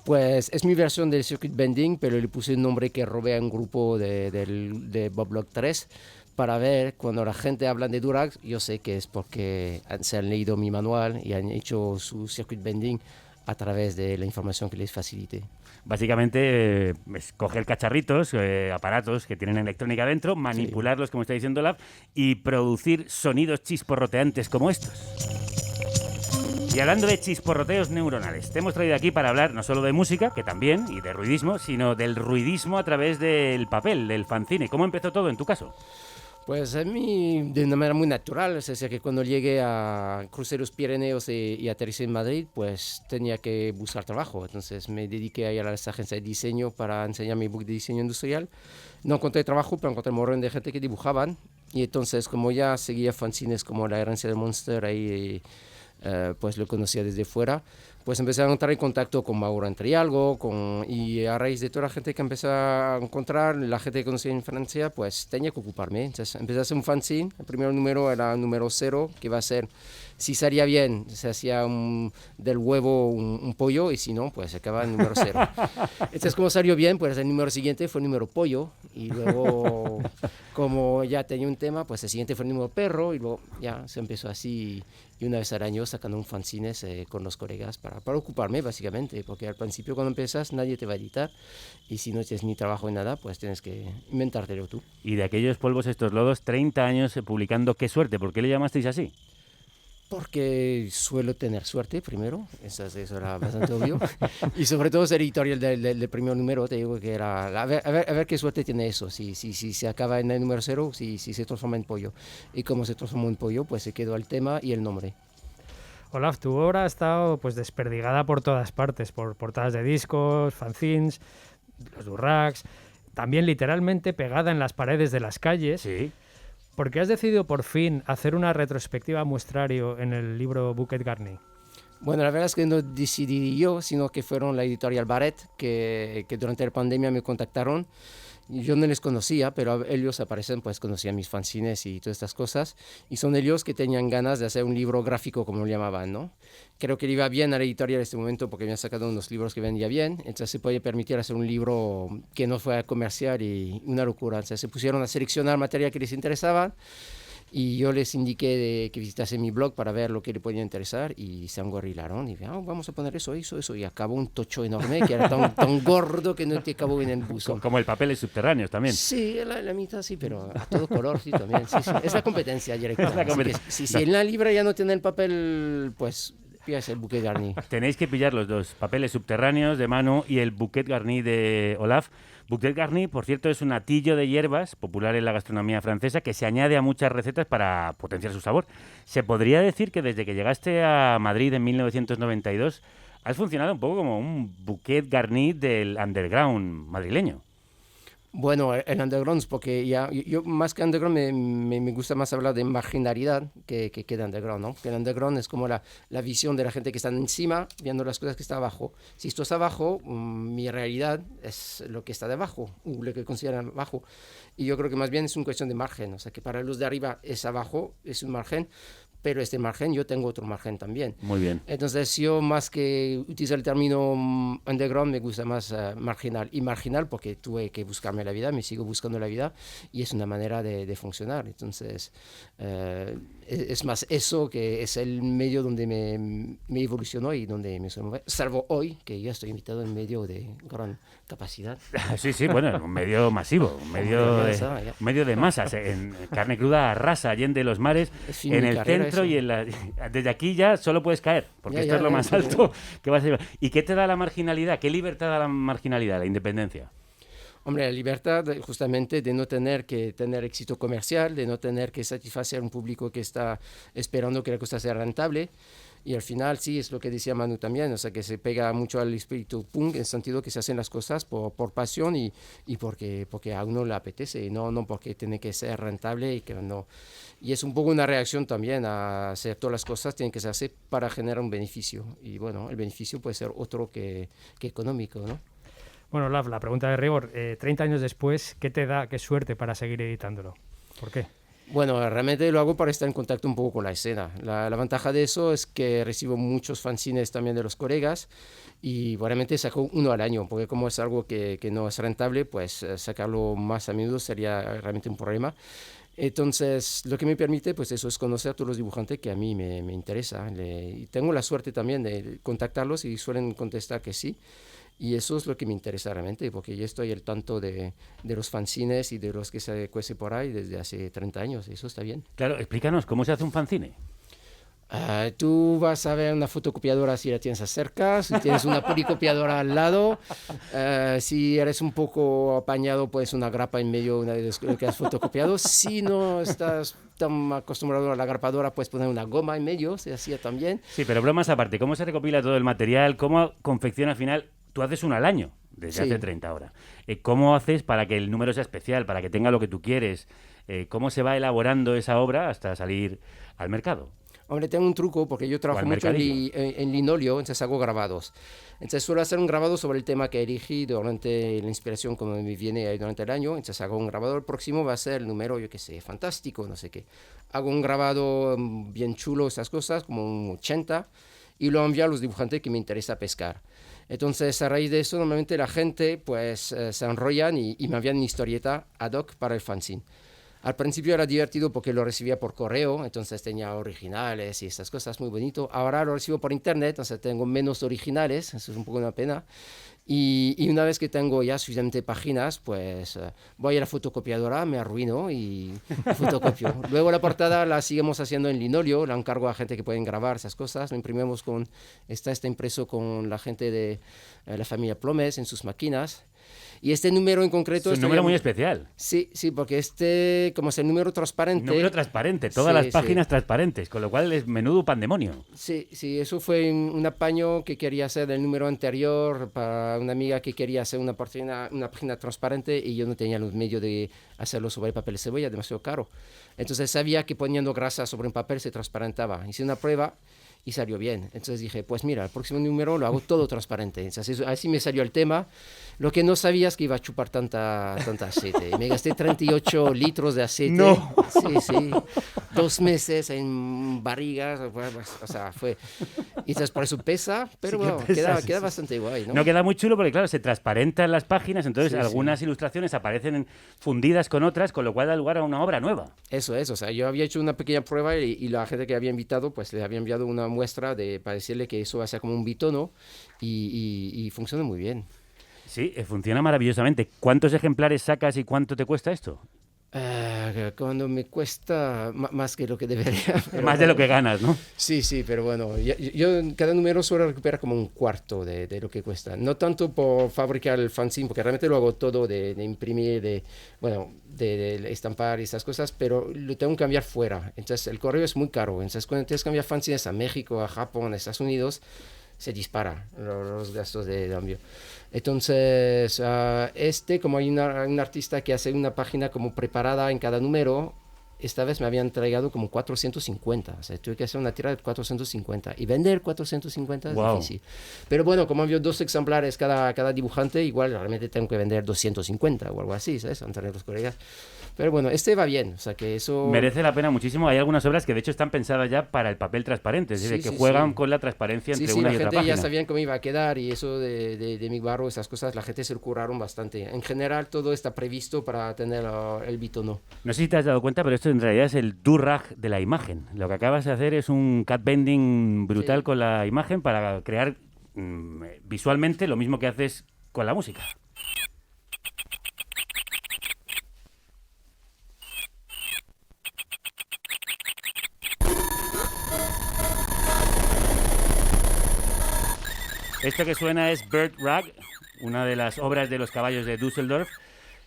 Pues es mi versión del circuit bending, pero le puse un nombre que robé a un grupo de Bob Block 3, para ver cuando la gente habla de Durax, yo sé que es porque se han leído mi manual y han hecho su circuit bending a través de la información que les facilite. Básicamente es coger cacharritos, aparatos que tienen electrónica dentro, manipularlos, como está diciendo Olaf, y producir sonidos chisporroteantes como estos. Y hablando de chisporroteos neuronales, te hemos traído aquí para hablar no solo de música, que también, y de ruidismo, sino del ruidismo a través del papel, del fanzine. ¿Cómo empezó todo en tu caso? Pues a mí de una manera muy natural, es decir, que cuando llegué a crucé los Pirineos y aterricé en Madrid, pues tenía que buscar trabajo. Entonces me dediqué a ir a las agencias de diseño para enseñar mi book de diseño industrial. No encontré trabajo, pero encontré un montón de gente que dibujaban. Y entonces, como ya seguía fanzines como La herencia del Monster, ahí pues lo conocía desde fuera, pues empecé a entrar en contacto con Mauro Entrialgo, y a raíz de toda la gente que empecé a encontrar, la gente que conocía en Francia, pues tenía que ocuparme. Entonces empecé a hacer un fanzine. El primer número era el número 0, que iba a ser, si salía bien, se hacía del huevo un pollo, y si no, pues se acababa el número 0. Entonces, como salió bien, pues el número siguiente fue el número pollo, y luego, como ya tenía un tema, pues el siguiente fue el número perro, y luego ya se empezó así, y una vez al año sacando un fanzine con los colegas para ocuparme, básicamente, porque al principio cuando empiezas nadie te va a editar, y si no tienes ni trabajo ni nada, pues tienes que inventártelo tú. Y de aquellos polvos estos lodos, 30 años publicando, qué suerte, ¿por qué le llamasteis así? Porque suelo tener suerte, primero, eso era bastante obvio, y sobre todo ser editorial del primer número, te digo que era, a ver qué suerte tiene eso, si se acaba en el número 0, si se transforma en pollo, y como se transformó en pollo, pues se quedó el tema y el nombre. Olaf, tu obra ha estado pues desperdigada por todas partes, por portadas de discos, fanzines, los Durax, también literalmente pegada en las paredes de las calles. Sí. ¿Por qué has decidido por fin hacer una retrospectiva muestrario en el libro Bucket Garni? Bueno, la verdad es que no decidí yo, sino que fueron la editorial Barrett que durante la pandemia me contactaron. Yo no les conocía, pero ellos aparecen, pues conocían mis fanzines y todas estas cosas, y son ellos que tenían ganas de hacer un libro gráfico, como lo llamaban, ¿no? Creo que le iba bien a la editorial en este momento porque habían sacado unos libros que vendía bien, entonces se podía permitir hacer un libro que no fuera comercial y una locura. Entonces se pusieron a seleccionar material que les interesaba, y yo les indiqué que visitasen mi blog para ver lo que les podía interesar, y se engorrilaron y dijeron, vamos a poner eso, y acabó un tocho enorme que era tan gordo que no te cabó en el buzón. Como el papel subterráneos también. Sí, la mitad sí, pero a todo color sí también. Sí. Es la competencia directa. Es la competencia. Si en la libra ya no tiene el papel, pues pillas el Bucket Garni. Tenéis que pillar los dos, papeles subterráneos de Manu y el Bucket Garni de Olaf. Bucket Garni, por cierto, es un atillo de hierbas popular en la gastronomía francesa que se añade a muchas recetas para potenciar su sabor. Se podría decir que desde que llegaste a Madrid en 1992 has funcionado un poco como un Bucket Garni del underground madrileño. Bueno, el underground, porque yo más que underground me gusta más hablar de marginalidad que de underground, ¿no? Que el underground es como la visión de la gente que está encima viendo las cosas que está abajo. Si esto está abajo, mi realidad es lo que está debajo, lo que consideran abajo. Y yo creo que más bien es una cuestión de margen, o sea que para los de arriba es abajo, es un margen, pero este margen yo tengo otro margen también. Muy bien. Entonces yo más que utilizar el término underground me gusta más marginal. Y marginal porque tuve que buscarme la vida, me sigo buscando la vida y es una manera de funcionar. Entonces es más eso que es el medio donde me evolucionó y donde me soy, salvo hoy que ya estoy invitado en medio de gran capacidad. Sí, bueno, un medio masivo, un medio de masas, en carne cruda arrasa allende los mares, en el centro y desde aquí ya solo puedes caer, porque esto es lo más alto que vas a llevar. ¿Y qué te da la marginalidad? ¿Qué libertad da la marginalidad, la independencia? Hombre, la libertad justamente de no tener que tener éxito comercial, de no tener que satisfacer un público que está esperando que la cosa sea rentable. Y al final sí, es lo que decía Manu también, o sea, que se pega mucho al espíritu punk en el sentido que se hacen las cosas por pasión y porque a uno le apetece, no porque tiene que ser rentable y que no. Y es un poco una reacción también a hacer todas las cosas, tienen que hacerse para generar un beneficio. Y bueno, el beneficio puede ser otro que económico, ¿no? Bueno, la pregunta de rigor, 30 años después, ¿qué te da, qué suerte para seguir editándolo? ¿Por qué? Bueno, realmente lo hago para estar en contacto un poco con la escena. La ventaja de eso es que recibo muchos fanzines también de los colegas y realmente saco uno al año, porque como es algo que no es rentable, pues sacarlo más a menudo sería realmente un problema. Entonces, lo que me permite, pues eso es conocer a todos los dibujantes que a mí me interesa. Y tengo la suerte también de contactarlos y suelen contestar que sí. Y eso es lo que me interesa realmente, porque yo estoy al tanto de los fanzines y de los que se cuece por ahí desde hace 30 años. Eso está bien. Claro, explícanos, ¿cómo se hace un fanzine? Tú vas a ver una fotocopiadora si la tienes cerca, si tienes una policopiadora al lado, si eres un poco apañado, pues una grapa en medio una de lo que has fotocopiado. Si no estás tan acostumbrado a la grapadora, puedes poner una goma en medio, se hacía también. Sí, pero bromas aparte, ¿cómo se recopila todo el material? ¿Cómo confecciona al final? Tú haces uno al año, desde hace 30 ahora. ¿Cómo haces para que el número sea especial, para que tenga lo que tú quieres? ¿Cómo se va elaborando esa obra hasta salir al mercado? Hombre, tengo un truco porque yo trabajo mucho en linóleo, entonces hago grabados. Entonces suelo hacer un grabado sobre el tema que elegí durante la inspiración como me viene ahí durante el año. Entonces hago un grabado, el próximo va a ser el número, yo qué sé, fantástico, no sé qué. Hago un grabado bien chulo, esas cosas, como un 80, y lo envío a los dibujantes que me interesa pescar. Entonces, a raíz de eso, normalmente la gente pues se enrollan y me envían una historieta ad hoc para el fanzine. Al principio era divertido porque lo recibía por correo, entonces tenía originales y esas cosas muy bonito. Ahora lo recibo por internet, entonces tengo menos originales, eso es un poco una pena. Y una vez que tengo ya suficientes páginas, pues voy a la fotocopiadora, me arruino y fotocopio. Luego la portada la seguimos haciendo en linóleo, la encargo a gente que pueden grabar esas cosas. Lo imprimimos está impreso con la gente de la familia Plomes en sus máquinas. Y este número en concreto... Es un número muy especial. Sí, porque como es el número transparente... Número transparente, todas las páginas transparentes, con lo cual es menudo pandemonio. Sí, eso fue un apaño que quería hacer del número anterior para una amiga que quería hacer una página transparente y yo no tenía los medios de hacerlo sobre papel de cebolla, demasiado caro. Entonces sabía que poniendo grasa sobre un papel se transparentaba. Hice una prueba y salió bien. Entonces dije, pues mira, el próximo número lo hago todo transparente. Entonces así me salió el tema. Lo que no sabía es que iba a chupar tanta aceite. Y me gasté 38 litros de aceite. ¡No! Sí. 2 meses en barrigas. O sea, fue... Y entonces por eso pesa, pero Sí, bueno, queda bastante guay, ¿no? No queda muy chulo porque, claro, se transparentan las páginas, entonces algunas ilustraciones aparecen fundidas con otras, con lo cual da lugar a una obra nueva. Eso es, o sea, yo había hecho una pequeña prueba y la gente que había invitado, pues le había enviado una muestra para decirle que eso va a ser como un bitono y funciona muy bien. Sí, funciona maravillosamente. ¿Cuántos ejemplares sacas y cuánto te cuesta esto? Cuando me cuesta más que lo que debería. Más de lo que ganas, ¿no? Sí, pero bueno, yo cada número suelo recuperar como un cuarto de lo que cuesta. No tanto por fabricar el fanzine, porque realmente lo hago todo de imprimir, de estampar y esas cosas, pero lo tengo que cambiar fuera. Entonces el correo es muy caro. Entonces cuando tienes que cambiar fanzines a México, a Japón, a Estados Unidos, se dispara los gastos de cambio. Entonces, como hay un artista que hace una página como preparada en cada número, esta vez me habían entregado como 450. O sea, tuve que hacer una tira de 450. Y vender 450 es difícil. Pero bueno, como había 2 ejemplares cada dibujante, igual realmente tengo que vender 250 o algo así, ¿sabes? Entre los colegas. Pero bueno, este va bien, o sea que eso... Merece la pena muchísimo. Hay algunas obras que de hecho están pensadas ya para el papel transparente, es decir, que juegan con la transparencia entre una y otra página. La gente ya sabían cómo iba a quedar y eso de mi barro, esas cosas, la gente se lo curaron bastante. En general todo está previsto para tener el bitono. No sé si te has dado cuenta, pero esto en realidad es el do-rag de la imagen. Lo que acabas de hacer es un cat bending brutal con la imagen para crear visualmente lo mismo que haces con la música. Esto que suena es Bird Rag, una de las obras de los caballos de Düsseldorf,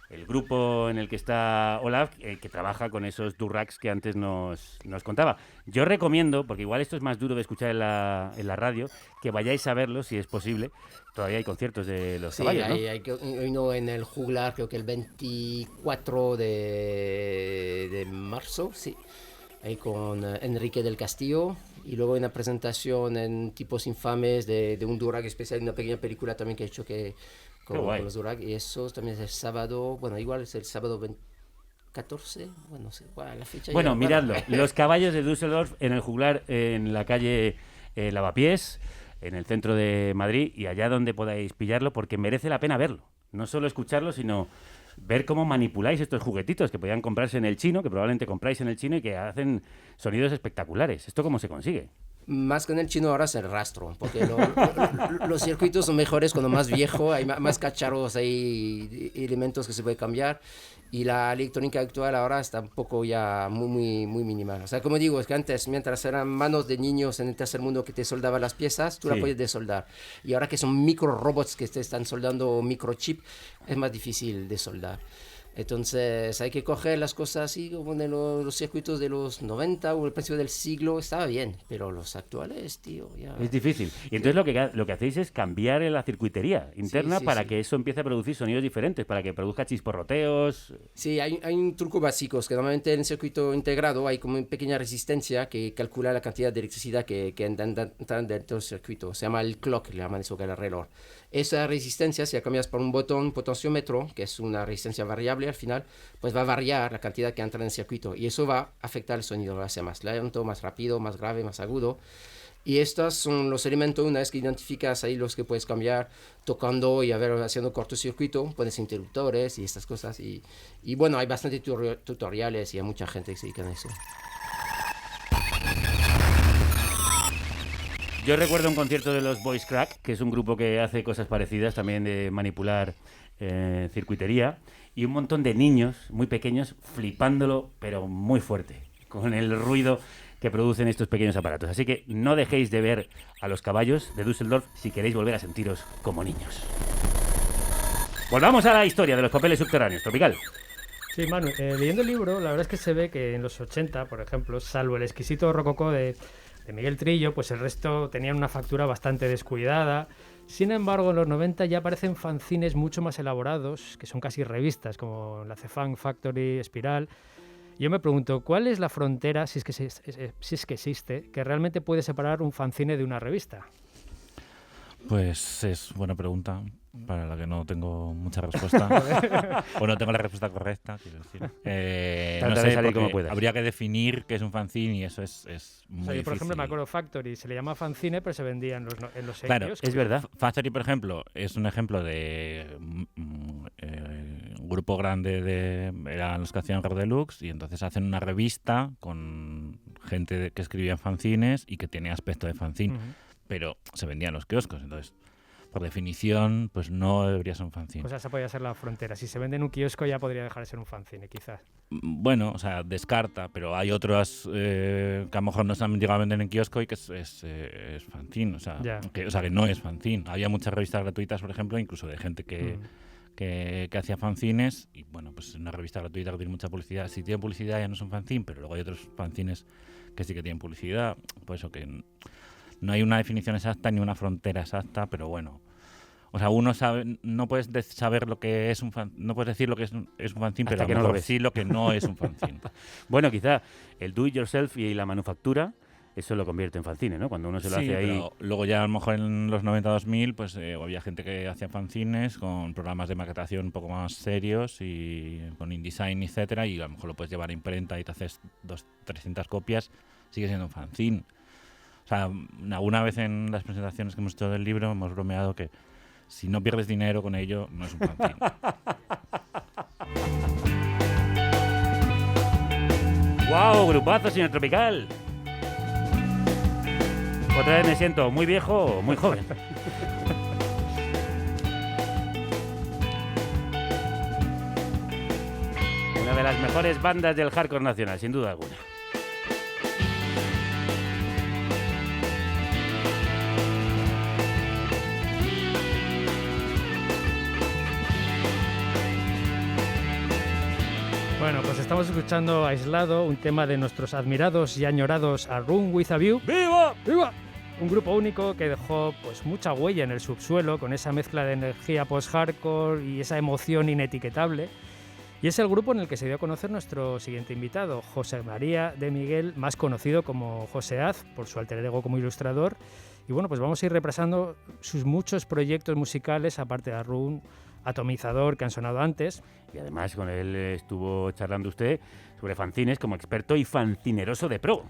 el grupo en el que está Olaf, que trabaja con esos do-rags que antes nos contaba. Yo recomiendo, porque igual esto es más duro de escuchar en la radio, que vayáis a verlo si es posible. Todavía hay conciertos de los caballos, ¿no? Hay uno en el Juglar, creo que el 24 de marzo, sí. Ahí con Enrique del Castillo. Y luego hay una presentación en Tipos Infames de un durag especial, una pequeña película también que he hecho con los durag. Y eso también es el sábado, bueno, igual es el sábado 14, bueno, no sé cuál la fecha. Bueno, miradlo, Los Caballos de Düsseldorf en el Juglar, en la calle Lavapiés, en el centro de Madrid, y allá donde podáis pillarlo, porque merece la pena verlo. No solo escucharlo, sino ver cómo manipuláis estos juguetitos que podían comprarse en el chino, que probablemente compráis en el chino y que hacen sonidos espectaculares. ¿Esto cómo se consigue? Más que en el chino ahora es el rastro, porque los circuitos son mejores cuando más viejo, hay más cacharros, hay elementos que se pueden cambiar, y la electrónica actual ahora está un poco ya muy minimal. O sea, como digo, es que antes, mientras eran manos de niños en el tercer mundo que te soldaban las piezas, tú la podías desoldar. Y ahora que son micro robots que te están soldando microchip, es más difícil de soldar. Entonces hay que coger las cosas así como de los circuitos de los 90 o el principio del siglo, estaba bien, pero los actuales, tío, ya... Es difícil. Y entonces lo que hacéis es cambiar la circuitería interna para que eso empiece a producir sonidos diferentes, para que produzca chisporroteos. Sí, hay un truco básico, es que normalmente en el circuito integrado hay como una pequeña resistencia que calcula la cantidad de electricidad que entra dentro del circuito. Se llama el clock, le llaman eso que es el reloj. Esa resistencia, si la cambias por un botón potenciómetro, que es una resistencia variable al final, pues va a variar la cantidad que entra en el circuito y eso va a afectar el sonido, va a ser más lento, más rápido, más grave, más agudo. Y estos son los elementos, una vez que identificas ahí los que puedes cambiar tocando y haciendo cortocircuito, pones interruptores y estas cosas. Y bueno, hay bastantes tutoriales y hay mucha gente que se dedica a eso. Yo recuerdo un concierto de los Boys Crack, que es un grupo que hace cosas parecidas, también de manipular circuitería, y un montón de niños muy pequeños flipándolo, pero muy fuerte, con el ruido que producen estos pequeños aparatos. Así que no dejéis de ver a los caballos de Düsseldorf si queréis volver a sentiros como niños. Volvamos a la historia de los papeles subterráneos, Tropical. Sí, Manu, leyendo el libro, la verdad es que se ve que en los 80, por ejemplo, salvo el exquisito rococó de Miguel Trillo, pues el resto tenían una factura bastante descuidada. Sin embargo, en los 90 ya aparecen fanzines mucho más elaborados, que son casi revistas, como la Cefán, Factory, Espiral. Yo me pregunto, ¿cuál es la frontera, si es que existe, que realmente puede separar un fanzine de una revista? Pues es buena pregunta, para la que no tengo mucha respuesta. O no tengo la respuesta correcta, quiero decir. No sé, salir como puedas. Habría que definir qué es un fanzine y eso es muy difícil. Yo, por ejemplo, me acuerdo Factory, se le llama fanzine, pero se vendía en los Claro, sitios. Es verdad. Factory, por ejemplo, es un ejemplo de un grupo grande eran los que hacían Rock Deluxe, y entonces hacen una revista con gente que escribía en fanzines y que tiene aspecto de fanzine. Pero se vendían en los kioscos, entonces, por definición, pues no debería ser un fanzine. O sea, esa podría ser la frontera. Si se vende en un kiosco ya podría dejar de ser un fanzine, quizás. Bueno, o sea, descarta, pero hay otras que a lo mejor no se han llegado a vender en kiosco y que es fanzine, o sea, que no es fanzine. Había muchas revistas gratuitas, por ejemplo, incluso de gente que hacía fanzines, y bueno, pues una revista gratuita que tiene mucha publicidad. Si tiene publicidad ya no es un fanzine, pero luego hay otros fanzines que sí que tienen publicidad, por eso que... No hay una definición exacta ni una frontera exacta, pero bueno. O sea, uno sabe, no puedes saber lo que es un fanzine, no puedes decir lo que es un fanzine, pero que no lo ves. sí lo que no es un fanzine. Bueno, quizá el do it yourself y la manufactura, eso lo convierte en fanzine, ¿no? Cuando uno se lo hace ahí. Pero luego ya a lo mejor en los 90-2000 pues había gente que hacía fanzines con programas de maquetación un poco más serios y con InDesign, etcétera, y a lo mejor lo puedes llevar a imprenta y te haces 200-300 copias, sigue siendo un fanzine. O sea, alguna vez en las presentaciones que hemos hecho del libro hemos bromeado que si no pierdes dinero con ello, no es un fanzine. ¡Guau! ¡Grupazo, señor Tropical! Otra vez me siento muy viejo o muy joven. Una de las mejores bandas del hardcore nacional, sin duda alguna. Bueno, pues estamos escuchando Aislado, un tema de nuestros admirados y añorados A Room With A View. ¡Viva! ¡Viva! Un grupo único que dejó pues mucha huella en el subsuelo con esa mezcla de energía post-hardcore y esa emoción inetiquetable. Y es el grupo en el que se dio a conocer nuestro siguiente invitado, José María de Miguel, más conocido como José Az, por su alter ego como ilustrador. Y bueno, pues vamos a ir repasando sus muchos proyectos musicales, aparte de A Room, Atomizador, que han sonado antes. Y además con él estuvo charlando usted sobre fanzines como experto y fanzineroso de pro.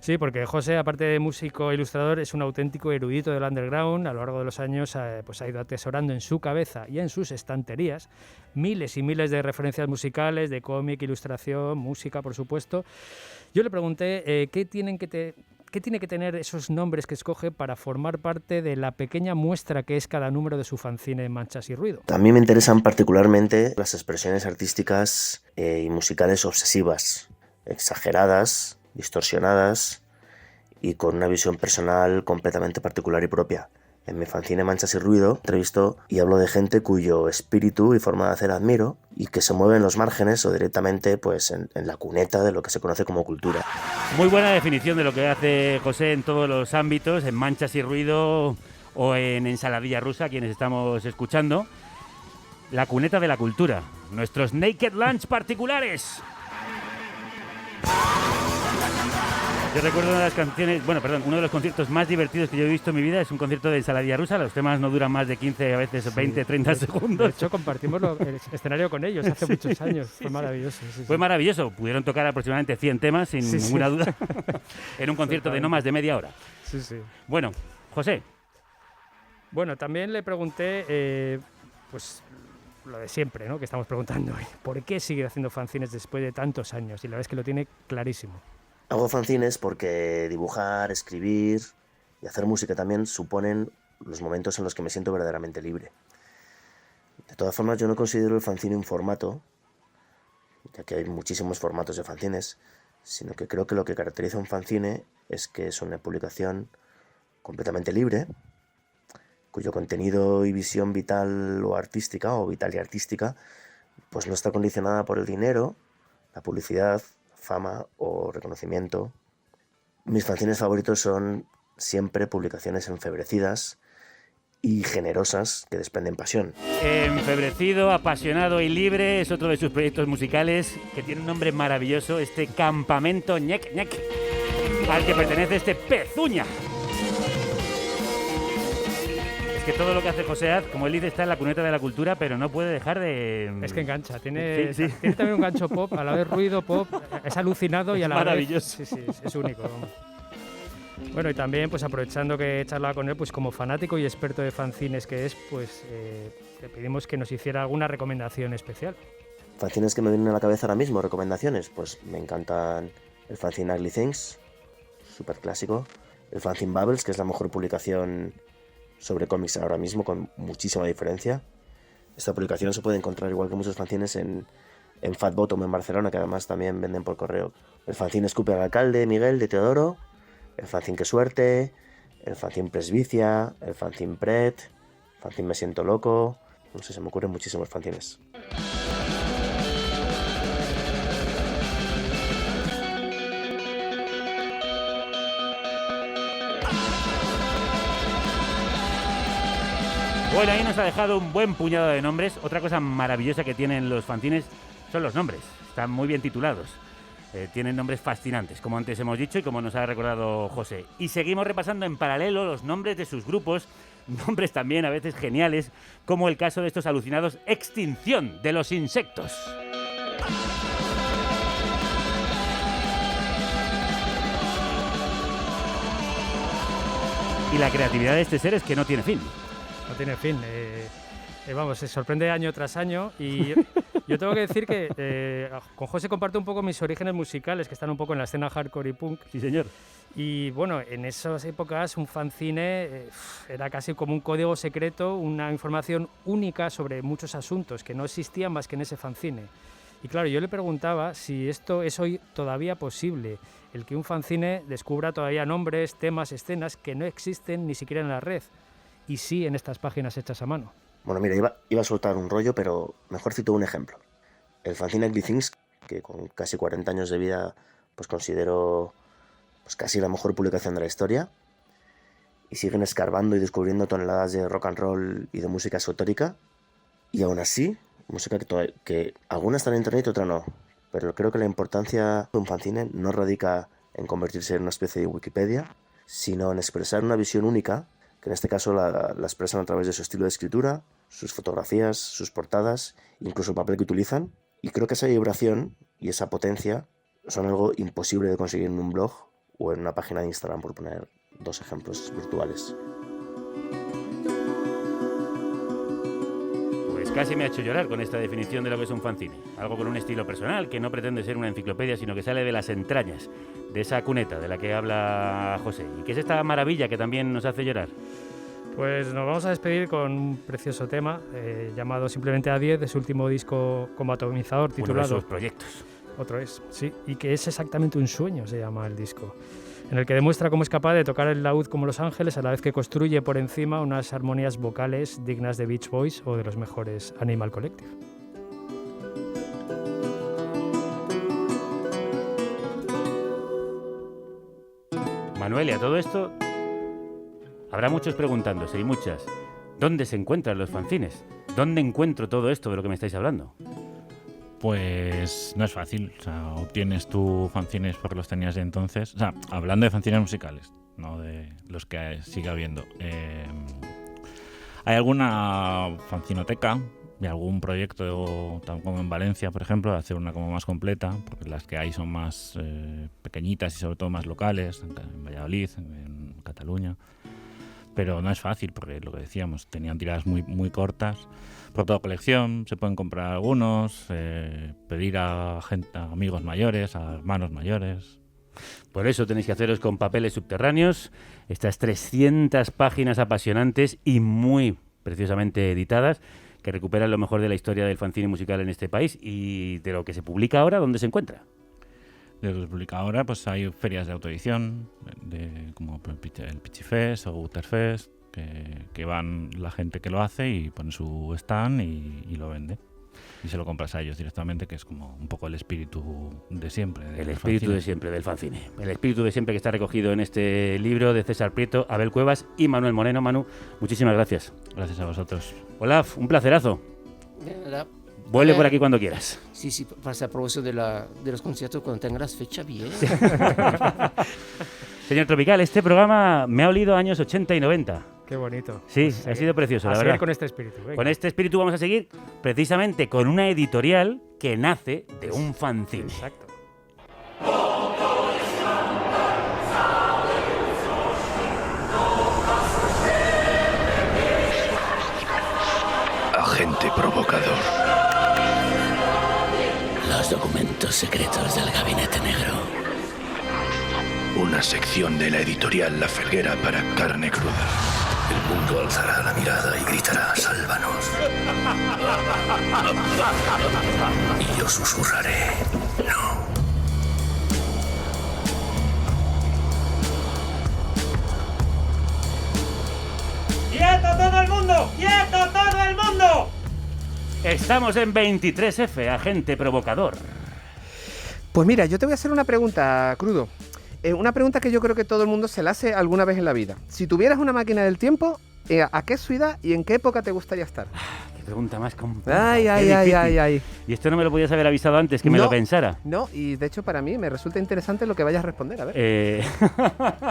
Sí, porque José, aparte de músico e ilustrador, es un auténtico erudito del underground. A lo largo de los años pues ha ido atesorando en su cabeza y en sus estanterías miles y miles de referencias musicales, de cómic, ilustración, música, por supuesto. Yo le pregunté ¿qué tiene que tener esos nombres que escoge para formar parte de la pequeña muestra que es cada número de su fanzine Manchas y Ruido. A mí me interesan particularmente las expresiones artísticas y musicales obsesivas, exageradas, distorsionadas y con una visión personal completamente particular y propia. En mi fanzine Manchas y Ruido entrevisto y hablo de gente cuyo espíritu y forma de hacer admiro y que se mueve en los márgenes o directamente pues, en la cuneta de lo que se conoce como cultura. Muy buena definición de lo que hace José en todos los ámbitos, en Manchas y Ruido o en Ensaladilla Rusa, quienes estamos escuchando. La cuneta de la cultura, nuestros Naked Lunch particulares. Yo recuerdo una de las canciones, uno de los conciertos más divertidos que yo he visto en mi vida es un concierto de Ensaladilla Rusa. Los temas no duran más de 15, a veces 20, 30 segundos. De hecho, compartimos el escenario con ellos hace muchos años. Fue maravilloso. Fue maravilloso. Pudieron tocar aproximadamente 100 temas, sin ninguna duda, en un concierto de no más de media hora. Sí, sí. Bueno, José. Bueno, también le pregunté, pues lo de siempre, ¿no? Que estamos preguntando hoy. ¿Por qué sigue haciendo fanzines después de tantos años? Y la verdad es que lo tiene clarísimo. Hago fanzines porque dibujar, escribir y hacer música también suponen los momentos en los que me siento verdaderamente libre. De todas formas, yo no considero el fanzine un formato, ya que hay muchísimos formatos de fanzines, sino que creo que lo que caracteriza un fanzine es que es una publicación completamente libre, cuyo contenido y visión vital o artística, o vital y artística, pues no está condicionada por el dinero, la publicidad, fama o reconocimiento. Mis fanzines favoritos son siempre publicaciones enfebrecidas y generosas que desprenden pasión. Enfebrecido, apasionado y libre es otro de sus proyectos musicales que tiene un nombre maravilloso, este Campamento Ñec Ñec, al que pertenece este Pezuña. Es que todo lo que hace José Az, como él dice, está en la cuneta de la cultura, pero no puede dejar de... Es que engancha, tiene tiene también un gancho pop, a la vez ruido, pop, es alucinado y a la maravilloso. vez... Sí, es único, vamos. Bueno, y también, pues aprovechando que charlaba con él, pues como fanático y experto de fanzines que es, pues le pedimos que nos hiciera alguna recomendación especial. Fanzines que me vienen a la cabeza ahora mismo, recomendaciones, pues me encantan el fanzine Ugly Things, súper clásico, el fanzine Bubbles, que es la mejor publicación sobre cómics ahora mismo, con muchísima diferencia. Esta publicación se puede encontrar, igual que muchos fanzines, en Fat Bottom en Barcelona, que además también venden por correo. El fanzine Escupe al Alcalde, Miguel, de Teodoro, el fanzine Qué Suerte, el fanzine Presbicia, el fanzine Pret, el fanzine Me Siento Loco... No sé, se me ocurren muchísimos fanzines. Bueno, ahí nos ha dejado un buen puñado de nombres. Otra cosa maravillosa que tienen los fanzines son los nombres. Están muy bien titulados. Tienen nombres fascinantes, como antes hemos dicho y como nos ha recordado José. Y seguimos repasando en paralelo los nombres de sus grupos, nombres también a veces geniales, como el caso de estos alucinados Extinción de los Insectos. Y la creatividad de este ser es que no tiene fin. No tiene fin. Vamos, se sorprende año tras año y yo tengo que decir que con José comparto un poco mis orígenes musicales, que están un poco en la escena hardcore y punk. Sí, señor. Y bueno, en esas épocas un fanzine era casi como un código secreto, una información única sobre muchos asuntos que no existían más que en ese fanzine. Y claro, yo le preguntaba si esto es hoy todavía posible, el que un fanzine descubra todavía nombres, temas, escenas que no existen ni siquiera en la red, y sí en estas páginas hechas a mano. Bueno, mira, iba a soltar un rollo, pero mejor cito un ejemplo. El fanzine Ugly Things, que con casi 40 años de vida pues considero pues casi la mejor publicación de la historia, y siguen escarbando y descubriendo toneladas de rock and roll y de música esotérica, y aún así, música que alguna está en internet y otra no, pero creo que la importancia de un fanzine no radica en convertirse en una especie de Wikipedia, sino en expresar una visión única, que en este caso la expresan a través de su estilo de escritura, sus fotografías, sus portadas, incluso el papel que utilizan. Y creo que esa vibración y esa potencia son algo imposible de conseguir en un blog o en una página de Instagram, por poner 2 ejemplos virtuales. Pues casi me ha hecho llorar con esta definición de lo que es un fanzine. Algo con un estilo personal, que no pretende ser una enciclopedia, sino que sale de las entrañas, de esa cuneta de la que habla José. ¿Y qué es esta maravilla que también nos hace llorar? Pues nos vamos a despedir con un precioso tema llamado Simplemente A10, de su último disco como atomizador, titulado... Uno de sus proyectos. Otro es, sí, y que es exactamente un sueño, se llama el disco, en el que demuestra cómo es capaz de tocar el laúd como Los Ángeles, a la vez que construye por encima unas armonías vocales dignas de Beach Boys o de los mejores Animal Collective. Manuel, y a todo esto habrá muchos preguntándose, y muchas. ¿Dónde se encuentran los fanzines? ¿Dónde encuentro todo esto de lo que me estáis hablando? Pues no es fácil, o sea, obtienes tus fanzines porque los tenías de entonces. O sea, hablando de fanzines musicales, no de los que sigue habiendo. Hay alguna fanzinoteca de algún proyecto, tal como en Valencia, por ejemplo, de hacer una como más completa, porque las que hay son más pequeñitas y sobre todo más locales, en Valladolid, en Cataluña. Pero no es fácil, porque lo que decíamos, tenían tiradas muy, muy cortas. Por toda colección se pueden comprar algunos, pedir a amigos mayores, a hermanos mayores. Por eso tenéis que haceros con Papeles Subterráneos, estas 300 páginas apasionantes y muy preciosamente editadas, que recuperan lo mejor de la historia del fanzine musical en este país. Y de lo que se publica ahora, ¿dónde se encuentra? De lo que se publica ahora, pues hay ferias de autoedición, como el Pichifest o Uterfest, que van la gente que lo hace y pone su stand y lo vende. Y se lo compras a ellos directamente, que es como un poco el espíritu de siempre. El espíritu de siempre del fanzine. El espíritu de siempre que está recogido en este libro de César Prieto, Abel Cuevas y Manuel Moreno. Manu, muchísimas gracias. Gracias a vosotros. Olaf, un placerazo. Nada. Vuelve por aquí cuando quieras. Sí, pasa a propósito de los conciertos cuando tengas fecha bien. Señor Tropical, este programa me ha olido años 80 y 90. Qué bonito. Sí, Pues ha sido precioso, la a verdad. seguir con este espíritu. Venga. Con este espíritu vamos a seguir precisamente con una editorial que nace de un fanzine. Exacto. Agente provocador. Los documentos secretos del Gabinete Negro. Una sección de la editorial La Felguera para carne cruda. El mundo alzará la mirada y gritará: ¡sálvanos! Y yo susurraré: ¡no! ¡Quieto todo el mundo! ¡Quieto todo el mundo! Estamos en 23F, agente provocador. Pues mira, yo te voy a hacer una pregunta, Crudo. Una pregunta que yo creo que todo el mundo se la hace alguna vez en la vida. Si tuvieras una máquina del tiempo, ¿a qué ciudad y en qué época te gustaría estar? Qué pregunta más compleja. Ay. Y esto no me lo podías haber avisado antes, que me lo pensara. No, y de hecho para mí me resulta interesante lo que vayas a responder, a ver.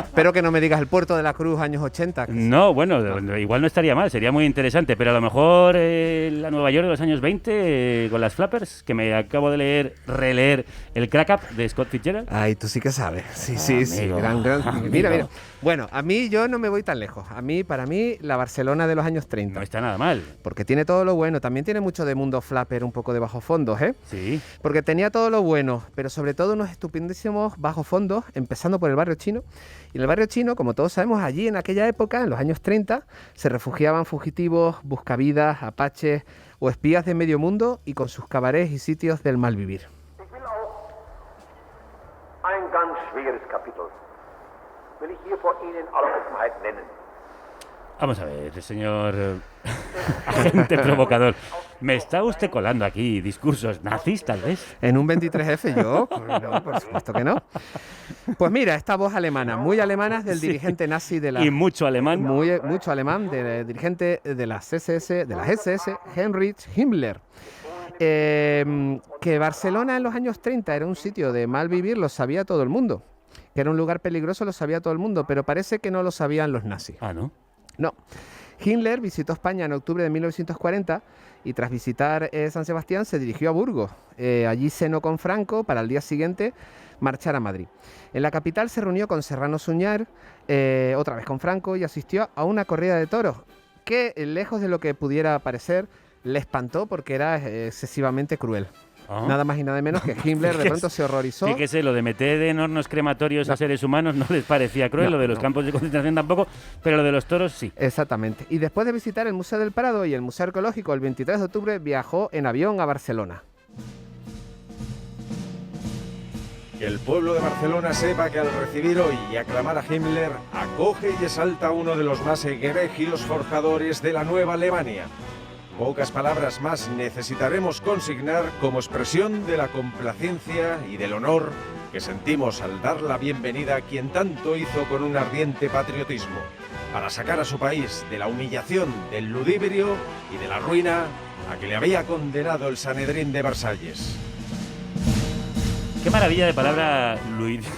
Espero que no me digas el Puerto de la Cruz, años 80. No, bueno, igual no estaría mal, sería muy interesante, pero a lo mejor la Nueva York de los años 20 con las Flappers, que me acabo de releer el Crack Up de Scott Fitzgerald. Ay, tú sí que sabes. Sí, gran. Mira. Bueno, a mí yo no me voy tan lejos. Para mí, la Barcelona de los años 30. No está nada mal. Porque tiene todo lo bueno. También tiene mucho de mundo flapper, un poco de bajo fondos, ¿eh? Sí. Porque tenía todo lo bueno, pero sobre todo unos estupendísimos bajos fondos, empezando por el barrio chino. Y en el barrio chino, como todos sabemos, allí en aquella época, en los años 30, se refugiaban fugitivos, buscavidas, apaches o espías de medio mundo y con sus cabarets y sitios del mal vivir. Ein ganz schweres Kapitel will ich hier vor Ihnen alle Offenheit nennen. Vamos a ver, señor agente provocador. ¿Me está usted colando aquí discursos nazis, tal vez? ¿En un 23F yo? No, por supuesto que no. Pues mira, esta voz alemana, muy alemana, del dirigente nazi de la... Y mucho alemán. Mucho alemán, del dirigente de las SS, Heinrich Himmler. Que Barcelona en los años 30 era un sitio de mal vivir, lo sabía todo el mundo. Que era un lugar peligroso, lo sabía todo el mundo, pero parece que no lo sabían los nazis. Ah, ¿no? No. Himmler visitó España en octubre de 1940 y tras visitar San Sebastián se dirigió a Burgos. Allí cenó con Franco para el día siguiente marchar a Madrid. En la capital se reunió con Serrano Suñer, otra vez con Franco, y asistió a una corrida de toros que, lejos de lo que pudiera parecer, le espantó porque era excesivamente cruel. Nada más y nada menos que Himmler de pronto se horrorizó. Fíjese, lo de meter en hornos crematorios a seres humanos no les parecía cruel, lo de los campos de concentración tampoco, pero lo de los toros sí. Exactamente. Y después de visitar el Museo del Prado y el Museo Arqueológico el 23 de octubre, viajó en avión a Barcelona. Que el pueblo de Barcelona sepa que al recibir hoy y aclamar a Himmler, acoge y exalta a uno de los más egregios forjadores de la nueva Alemania. Pocas palabras más necesitaremos consignar como expresión de la complacencia y del honor que sentimos al dar la bienvenida a quien tanto hizo con un ardiente patriotismo, para sacar a su país de la humillación, del ludibrio y de la ruina a que le había condenado el Sanedrín de Versalles. Qué maravilla de palabra, ludibrio.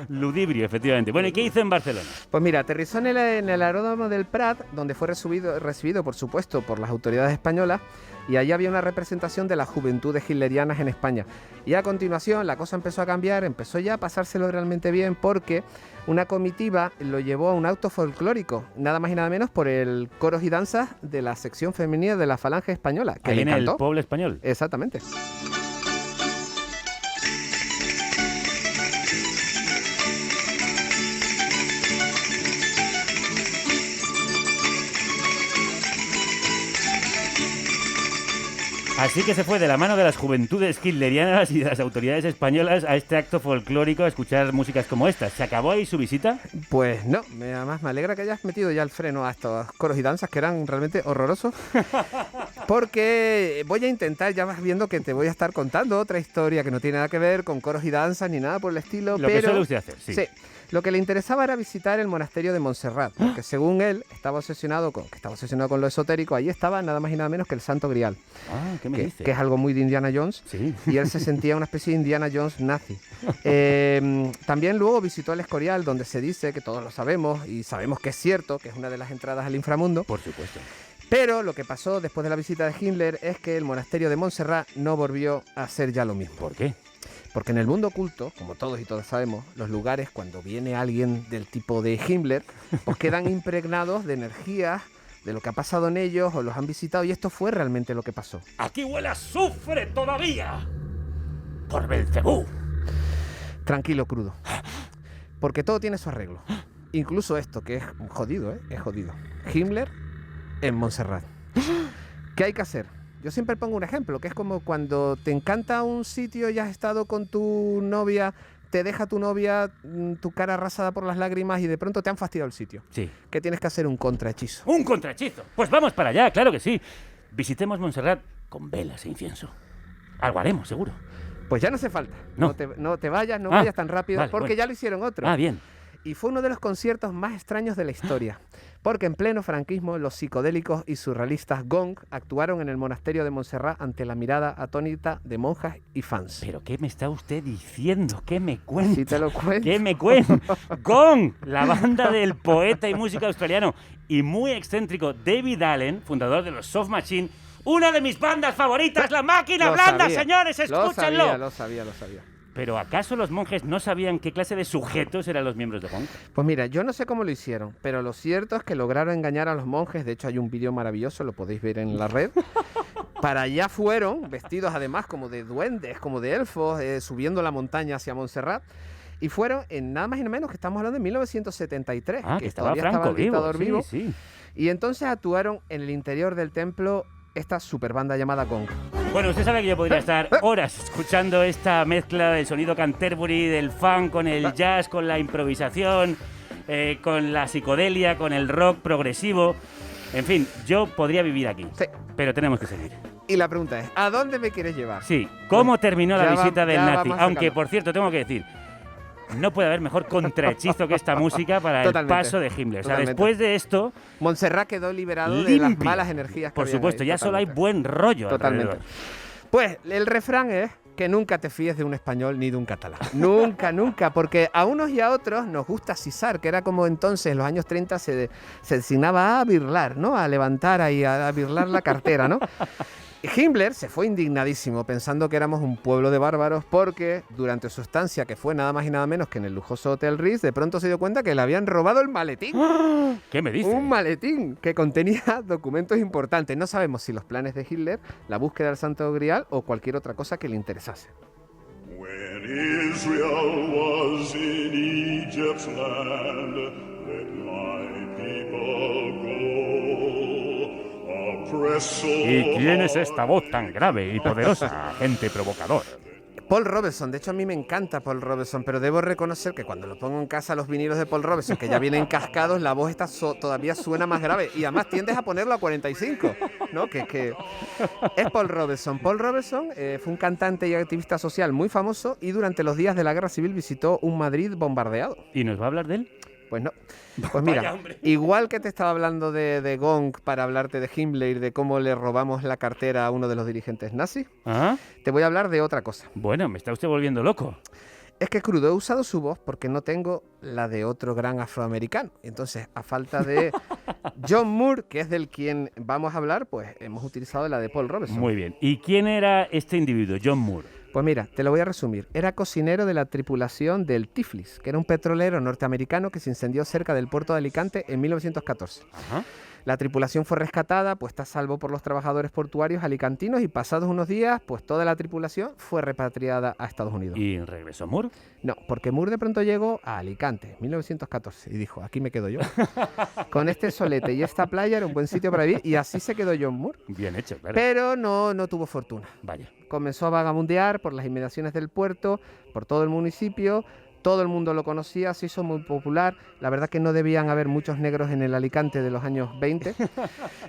Ludibrio, efectivamente. Bueno, ¿y qué hizo en Barcelona? Pues mira, aterrizó en el aeródromo del Prat, donde fue recibido, por supuesto, por las autoridades españolas, y allí había una representación de las juventudes hitlerianas en España. Y a continuación la cosa empezó a cambiar, empezó ya a pasárselo realmente bien, porque una comitiva lo llevó a un auto folclórico, nada más y nada menos por el coros y danzas de la sección femenina de la Falange Española, que ahí le en encantó. El pueblo español. Exactamente. Así que se fue de la mano de las juventudes hitlerianas y de las autoridades españolas a este acto folclórico a escuchar músicas como estas. ¿Se acabó ahí su visita? Pues no, además me alegra que hayas metido ya el freno a estos coros y danzas que eran realmente horrorosos. Porque voy a intentar, ya vas viendo que te voy a estar contando otra historia que no tiene nada que ver con coros y danzas ni nada por el estilo. Lo que suele usted hacer, sí. Sí. Lo que le interesaba era visitar el monasterio de Montserrat, porque según él estaba obsesionado con lo esotérico. Ahí estaba nada más y nada menos que el Santo Grial. ¿Qué me dice? Que es algo muy de Indiana Jones. Sí. Y él se sentía una especie de Indiana Jones nazi. También luego visitó el Escorial, donde se dice, que todos lo sabemos, y sabemos que es cierto, que es una de las entradas al inframundo. Por supuesto. Pero lo que pasó después de la visita de Himmler es que el monasterio de Montserrat no volvió a ser ya lo mismo. ¿Por qué? Porque en el mundo oculto, como todos y todas sabemos, los lugares, cuando viene alguien del tipo de Himmler, pues quedan impregnados de energías, de lo que ha pasado en ellos, o los han visitado, y esto fue realmente lo que pasó. ¡Aquí huele a azufre todavía! ¡Por Belcebú! Tranquilo, crudo. Porque todo tiene su arreglo. Incluso esto, que es jodido, ¿eh? Es jodido. Himmler en Montserrat. ¿Qué hay que hacer? Yo siempre pongo un ejemplo, que es como cuando te encanta un sitio y has estado con tu novia, te deja tu novia, tu cara arrasada por las lágrimas y de pronto te han fastidiado el sitio. Sí. ¿Qué tienes que hacer? Un contrahechizo. ¡Un contrahechizo! Pues vamos para allá, claro que sí. Visitemos Montserrat con velas e incienso. Algo haremos, seguro. Pues ya no hace falta. No, no te vayas, no vayas tan rápido, vale, porque bueno. ya lo hicieron otros. Bien. Y fue uno de los conciertos más extraños de la historia, porque en pleno franquismo los psicodélicos y surrealistas Gong actuaron en el monasterio de Montserrat ante la mirada atónita de monjas y fans. ¿Pero qué me está usted diciendo? ¿Qué me cuenta? Sí te lo cuento. ¿Qué me cuenta? Gong, la banda del poeta y músico australiano y muy excéntrico David Allen, fundador de los Soft Machine, una de mis bandas favoritas, La Máquina Blanda, señores, escúchenlo. Lo sabía. ¿Pero acaso los monjes no sabían qué clase de sujetos eran los miembros de Gong? Pues mira, yo no sé cómo lo hicieron, pero lo cierto es que lograron engañar a los monjes. De hecho, hay un vídeo maravilloso, lo podéis ver en la red. Para allá fueron, vestidos además como de duendes, como de elfos, subiendo la montaña hacia Montserrat. Y fueron en nada más y nada menos que estamos hablando de 1973, que estaba Franco el dictador vivo. Sí. Y entonces actuaron en el interior del templo esta super banda llamada Gong. Bueno, usted sabe que yo podría estar horas escuchando esta mezcla del sonido Canterbury, del funk, con el jazz, con la improvisación, con la psicodelia, con el rock progresivo. En fin, yo podría vivir aquí, pero tenemos que seguir. Y la pregunta es, ¿a dónde me quieres llevar? Sí, ¿cómo terminó la visita del nazi? vamos Aunque, por cierto, tengo que decir, no puede haber mejor contrahechizo que esta música para el paso de Himmler. O sea, después de esto... Montserrat quedó liberado de las malas energías que por supuesto, ya solo hay buen rollo. Totalmente. Alrededor. Pues el refrán es que nunca te fíes de un español ni de un catalán. Nunca, nunca, porque a unos y a otros nos gusta sisar, que era como entonces en los años 30 se designaba a birlar, ¿no? A levantar ahí, a birlar la cartera, ¿no? Himmler se fue indignadísimo pensando que éramos un pueblo de bárbaros porque durante su estancia, que fue nada más y nada menos que en el lujoso Hotel Ritz, de pronto se dio cuenta que le habían robado el maletín. ¿Qué me dices? Un maletín que contenía documentos importantes. No sabemos si los planes de Hitler, la búsqueda del Santo Grial o cualquier otra cosa que le interesase. When Israel was in Egypt's land, let my people go. ¿Y quién es esta voz tan grave y poderosa, agente provocador? Paul Robeson. De hecho, a mí me encanta Paul Robeson, pero debo reconocer que cuando lo pongo en casa los vinilos de Paul Robeson, que ya vienen cascados, la voz todavía suena más grave. Y además tiendes a ponerlo a 45, ¿no? Que es Paul Robeson. Paul Robeson fue un cantante y activista social muy famoso y durante los días de la Guerra Civil visitó un Madrid bombardeado. ¿Y nos va a hablar de él? Pues no. Pues mira, igual que te estaba hablando de Gong para hablarte de Himmler y de cómo le robamos la cartera a uno de los dirigentes nazis, te voy a hablar de otra cosa. Bueno, me está usted volviendo loco. Es que, Crudo, he usado su voz porque no tengo la de otro gran afroamericano. Entonces, a falta de John Moore, que es del quien vamos a hablar, pues hemos utilizado la de Paul Robeson. Muy bien. ¿Y quién era este individuo, John Moore? Pues mira, te lo voy a resumir. Era cocinero de la tripulación del Tiflis, que era un petrolero norteamericano que se incendió cerca del puerto de Alicante en 1914. Ajá. La tripulación fue rescatada, puesta a salvo por los trabajadores portuarios alicantinos y pasados unos días, pues toda la tripulación fue repatriada a Estados Unidos. ¿Y regresó Moore? No, porque Moore de pronto llegó a Alicante, 1914, y dijo, aquí me quedo yo. Con este solete y esta playa era un buen sitio para vivir y así se quedó John Moore. Bien hecho, claro. Pero no tuvo fortuna. Vaya. Comenzó a vagabundear por las inmediaciones del puerto, por todo el municipio. Todo el mundo lo conocía, se hizo muy popular. La verdad que no debían haber muchos negros en el Alicante de los años 20.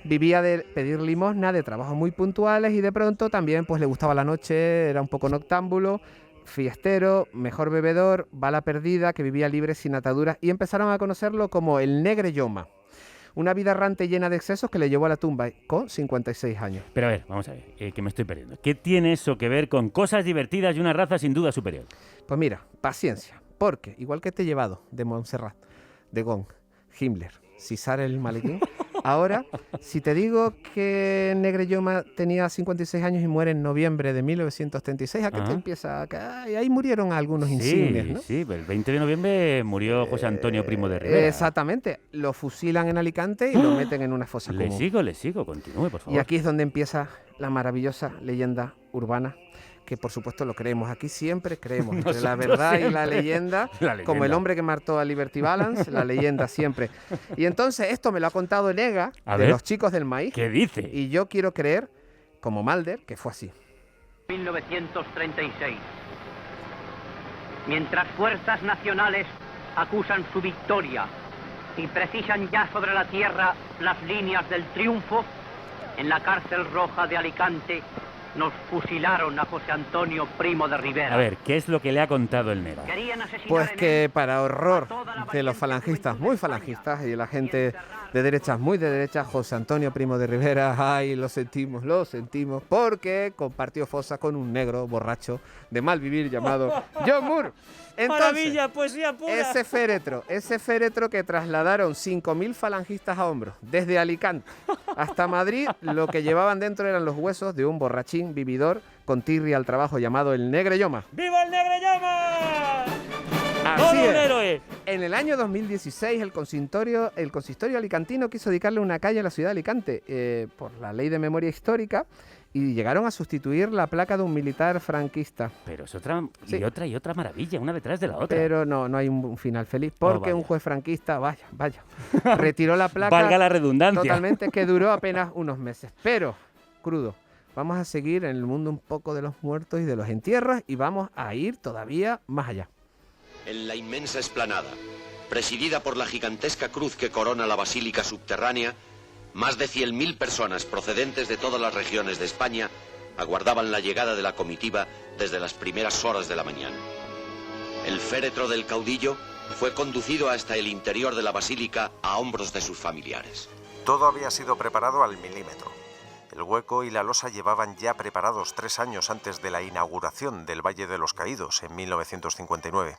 Vivía de pedir limosna, de trabajos muy puntuales y de pronto también pues le gustaba la noche, era un poco noctámbulo, fiestero, mejor bebedor, bala perdida, que vivía libre sin ataduras y empezaron a conocerlo como el Negre Yoma. Una vida errante llena de excesos que le llevó a la tumba con 56 años. Pero a ver, vamos a ver, que me estoy perdiendo. ¿Qué tiene eso que ver con cosas divertidas y una raza sin duda superior? Pues mira, paciencia, porque igual que te he llevado de Montserrat, de Gong, Himmler, Cisar el maletín, ahora, si te digo que Negre Yoma tenía 56 años y muere en noviembre de 1936, ¿a qué te empieza? Ahí murieron algunos insignes, ¿no? Sí, el 20 de noviembre murió José Antonio Primo de Rivera. Exactamente, lo fusilan en Alicante y lo meten en una fosa común. Le sigo, continúe, por favor. Y aquí es donde empieza la maravillosa leyenda urbana, que por supuesto lo creemos. Aquí siempre creemos entre la verdad y la leyenda, como el hombre que mató a Liberty Balance, la leyenda siempre. Y entonces esto me lo ha contado Nega, de los Chicos del Maíz. ¿Qué dice? Y yo quiero creer, como Mulder, que fue así. 1936. Mientras fuerzas nacionales acusan su victoria y precisan ya sobre la tierra las líneas del triunfo, en la cárcel roja de Alicante nos fusilaron a José Antonio Primo de Rivera. A ver, ¿qué es lo que le ha contado el Nega? Pues que para horror de los falangistas, muy falangistas, y la gente de derechas, muy de derechas, José Antonio Primo de Rivera, ay, lo sentimos, porque compartió fosa con un negro borracho de mal vivir llamado John Moore. Entonces, ¡maravilla, poesía pura! Ese féretro que trasladaron 5.000 falangistas a hombros, desde Alicante hasta Madrid, lo que llevaban dentro eran los huesos de un borrachín vividor con tirria al trabajo llamado el Negre Yoma. ¡Viva el Negre Yoma! Así ¡Todo un es. héroe! En el año 2016 el consistorio alicantino quiso dedicarle una calle a la ciudad de Alicante por la ley de memoria histórica y llegaron a sustituir la placa de un militar franquista. Pero es otra, sí. y otra maravilla, una detrás de la otra. Pero no hay un final feliz, porque un juez franquista, vaya, retiró la placa. Valga la redundancia. Totalmente, que duró apenas unos meses. Pero, Crudo, vamos a seguir en el mundo un poco de los muertos y de los entierros y vamos a ir todavía más allá. En la inmensa explanada, presidida por la gigantesca cruz que corona la basílica subterránea, más de 100.000 personas procedentes de todas las regiones de España aguardaban la llegada de la comitiva desde las primeras horas de la mañana. El féretro del caudillo fue conducido hasta el interior de la basílica a hombros de sus familiares. Todo había sido preparado al milímetro. El hueco y la losa llevaban ya preparados 3 años antes de la inauguración del Valle de los Caídos en 1959.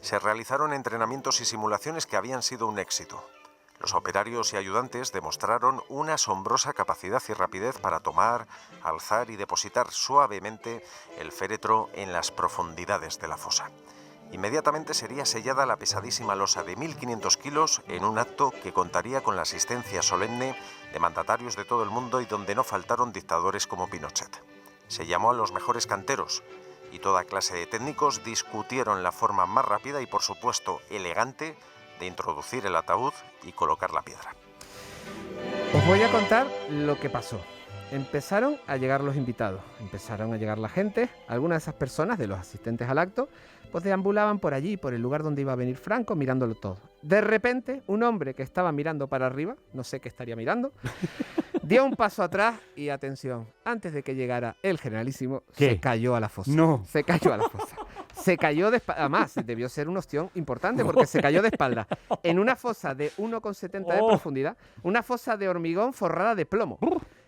Se realizaron entrenamientos y simulaciones que habían sido un éxito. Los operarios y ayudantes demostraron una asombrosa capacidad y rapidez para tomar, alzar y depositar suavemente el féretro en las profundidades de la fosa. Inmediatamente sería sellada la pesadísima losa de 1.500 kilos en un acto que contaría con la asistencia solemne de mandatarios de todo el mundo y donde no faltaron dictadores como Pinochet. Se llamó a los mejores canteros y toda clase de técnicos discutieron la forma más rápida y, por supuesto, elegante de introducir el ataúd y colocar la piedra. Os voy a contar lo que pasó. Empezaron a llegar los invitados, empezaron a llegar la gente, algunas de esas personas, de los asistentes al acto, pues deambulaban por allí, por el lugar donde iba a venir Franco, mirándolo todo. De repente, un hombre que estaba mirando para arriba, no sé qué estaría mirando, dio un paso atrás y, atención, antes de que llegara el generalísimo, se cayó a la fosa. No. Se cayó a la fosa. Se cayó de espalda. Además, debió ser un ostión importante porque se cayó de espalda en una fosa de 1,70 de profundidad, una fosa de hormigón forrada de plomo.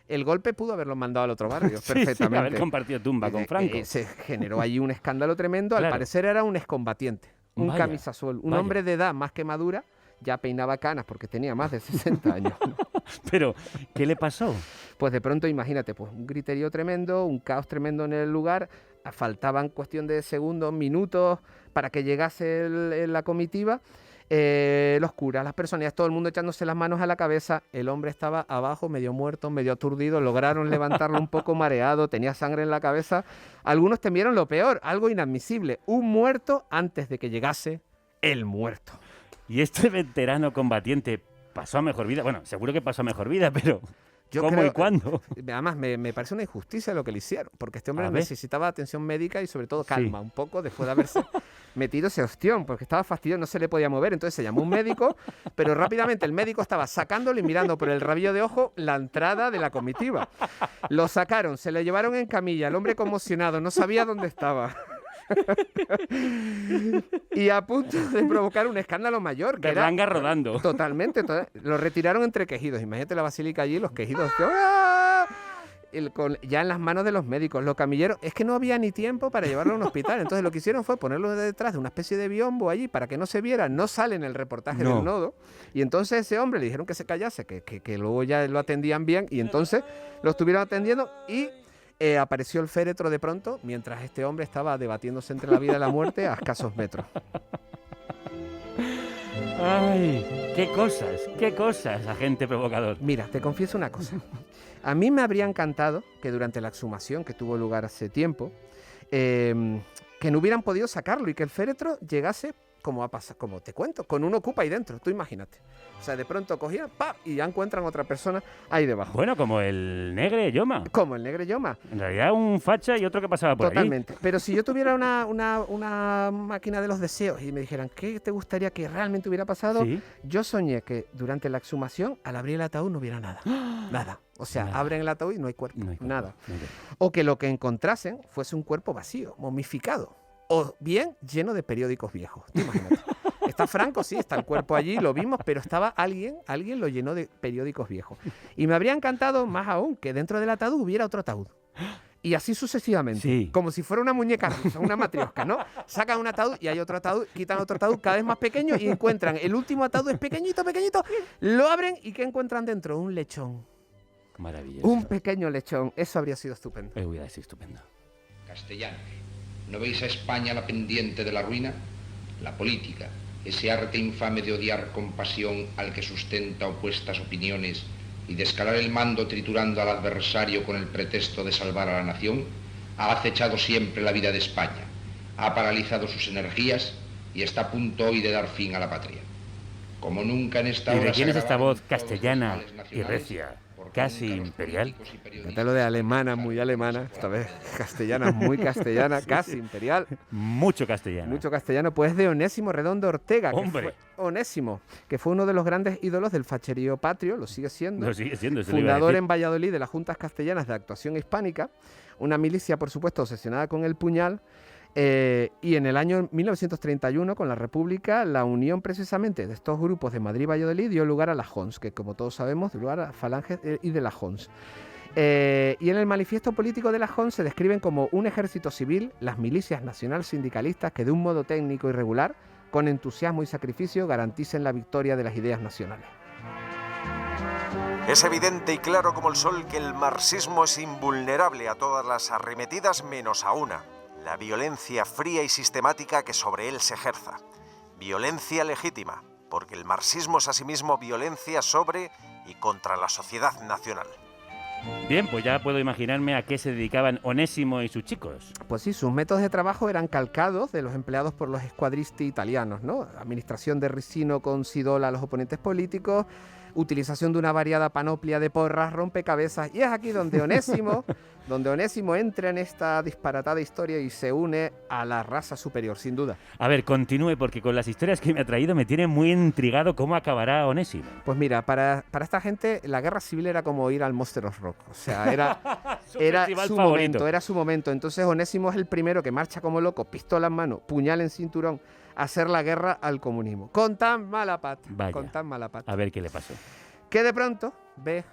El golpe pudo haberlo mandado al otro barrio perfectamente. Sí, haber compartido tumba con Franco. Se generó allí un escándalo tremendo. Al parecer era un excombatiente, un Vaya, camisa azul, un vaya. hombre de edad más que madura, ya peinaba canas porque tenía más de 60 años. ¿No? Pero, ¿qué le pasó? Pues de pronto, imagínate, pues un griterío tremendo, un caos tremendo en el lugar. Faltaban cuestión de segundos, minutos para que llegase la comitiva. Los curas, las personas, todo el mundo echándose las manos a la cabeza. El hombre estaba abajo, medio muerto, medio aturdido. Lograron levantarlo un poco mareado, tenía sangre en la cabeza. Algunos temieron lo peor, algo inadmisible: un muerto antes de que llegase el muerto. ¿Y este veterano combatiente pasó a mejor vida? Bueno, seguro que pasó a mejor vida, pero ¿cómo y cuándo? Además, me parece una injusticia lo que le hicieron, porque este hombre necesitaba atención médica y sobre todo calma, un poco, después de haberse metido ese ostión, porque estaba fastidiado, no se le podía mover. Entonces se llamó un médico, pero rápidamente el médico estaba sacándolo y mirando por el rabillo de ojo la entrada de la comitiva. Lo sacaron, se le llevaron en camilla, el hombre conmocionado, no sabía dónde estaba. Y a punto de provocar un escándalo mayor. Berlanga rodando. Totalmente. Lo retiraron entre quejidos. Imagínate la basílica allí, los quejidos. ¡Ah! Ya en las manos de los médicos, los camilleros. Es que no había ni tiempo para llevarlo a un hospital. Entonces lo que hicieron fue ponerlo detrás de una especie de biombo allí para que no se viera. No sale en el reportaje del nodo. Y entonces ese hombre le dijeron que se callase, que luego ya lo atendían bien. Y entonces lo estuvieron atendiendo y apareció el féretro de pronto, mientras este hombre estaba debatiéndose entre la vida y la muerte a escasos metros. ¡Ay! ¡Qué cosas, agente provocador! Mira, te confieso una cosa. A mí me habría encantado que durante la exhumación que tuvo lugar hace tiempo, que no hubieran podido sacarlo y que el féretro llegase, como te cuento, con un ocupa ahí dentro, tú imagínate. O sea, de pronto cogían, ¡pap!, y ya encuentran otra persona ahí debajo. Bueno, como el Negre Yoma. Como el Negre Yoma. En realidad un facha y otro que pasaba por Totalmente. Pero si yo tuviera una máquina de los deseos y me dijeran ¿qué te gustaría que realmente hubiera pasado? ¿Sí? Yo soñé que durante la exhumación, al abrir el ataúd no hubiera nada. Nada. O sea, abren el ataúd y no hay cuerpo. Nada. O que lo que encontrasen fuese un cuerpo vacío, momificado. O bien lleno de periódicos viejos. Tú imagínate. Está Franco, sí, está el cuerpo allí, lo vimos, pero estaba alguien lo llenó de periódicos viejos. Y me habría encantado, más aún, que dentro del ataúd hubiera otro ataúd. Y así sucesivamente. Sí. Como si fuera una muñeca rusa, una matriosca, ¿no? Sacan un ataúd y hay otro ataúd, quitan otro ataúd cada vez más pequeño y encuentran el último ataúd, es pequeñito, lo abren y ¿qué encuentran dentro? Un lechón. Maravilloso. Un pequeño lechón. Eso habría sido estupendo. Hubiera sido estupendo. Castellanos, ¿no veis a España la pendiente de la ruina? La política, ese arte infame de odiar con pasión al que sustenta opuestas opiniones y de escalar el mando triturando al adversario con el pretexto de salvar a la nación, ha acechado siempre la vida de España, ha paralizado sus energías y está a punto hoy de dar fin a la patria. Como nunca en esta hora... ¿Y de quién es esta voz castellana y recia, casi imperial? Fíjate lo de alemana, muy alemana, esta vez castellana, muy castellana, casi imperial. Mucho castellano. Mucho castellano, pues de Onésimo Redondo Ortega. ¡Hombre! Onésimo, que fue uno de los grandes ídolos del facherío patrio, lo sigue siendo. Lo sigue siendo, fundador en Valladolid de las Juntas Castellanas de Actuación Hispánica, una milicia, por supuesto, obsesionada con el puñal. Y en el año 1931, con la República, la unión precisamente de estos grupos de Madrid y Valladolid dio lugar a la Jons, que como todos sabemos dio lugar a Falange y de la Jons. Y en el manifiesto político de la JON se describen como un ejército civil, las milicias nacional sindicalistas que de un modo técnico y regular, con entusiasmo y sacrificio, garanticen la victoria de las ideas nacionales. Es evidente y claro como el sol que el marxismo es invulnerable a todas las arremetidas menos a una, la violencia fría y sistemática que sobre él se ejerza. Violencia legítima, porque el marxismo es asimismo violencia sobre y contra la sociedad nacional. Bien, pues ya puedo imaginarme a qué se dedicaban Onésimo y sus chicos. Pues sí, sus métodos de trabajo eran calcados de los empleados por los squadristi italianos, ¿no? Administración de ricino con sidola a los oponentes políticos, utilización de una variada panoplia de porras, rompecabezas, y es aquí donde Onésimo entra en esta disparatada historia y se une a la raza superior, sin duda. A ver, continúe, porque con las historias que me ha traído me tiene muy intrigado cómo acabará Onésimo. Pues mira, para esta gente la guerra civil era como ir al Monster of Rock, o sea, era su momento. Entonces Onésimo es el primero que marcha como loco, pistola en mano, puñal en cinturón, a hacer la guerra al comunismo. Con tan mala pata. Vaya. Con tan mala pata. A ver qué le pasó. Que de pronto ve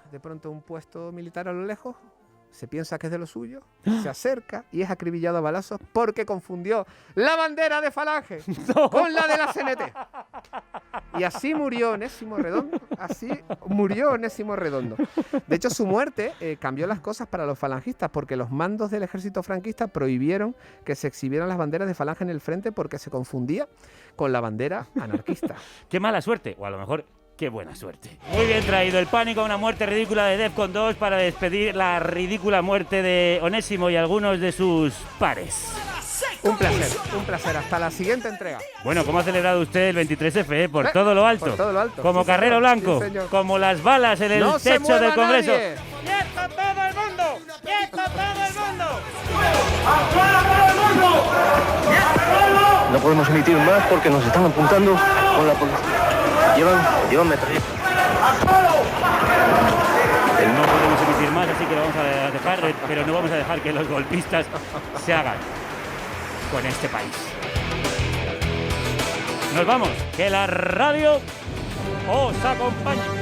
un puesto militar a lo lejos, se piensa que es de lo suyo, se acerca y es acribillado a balazos porque confundió la bandera de Falange con la de la CNT. Y así murió Onésimo Redondo. De hecho, su muerte cambió las cosas para los falangistas, porque los mandos del ejército franquista prohibieron que se exhibieran las banderas de Falange en el frente porque se confundía con la bandera anarquista. ¡Qué mala suerte! O a lo mejor, ¡qué buena suerte! Muy bien traído. El pánico a una muerte ridícula de Defcon 2 para despedir la ridícula muerte de Onésimo y algunos de sus pares. Un placer. Hasta la siguiente entrega. Bueno, ¿cómo ha celebrado usted el 23F? Por todo lo alto. Por todo lo alto. Como Sí, Carrero señor. Blanco. Sí, señor. Como las balas en el ¡No se techo mueva del Congreso. nadie! ¡Quieto todo el mundo! ¡Quieto todo el mundo! No podemos emitir más porque nos están apuntando con la policía. Llevan metralletas. No podemos emitir más, así que lo vamos a dejar, pero no vamos a dejar que los golpistas se hagan con este país. Nos vamos, que la radio os acompañe.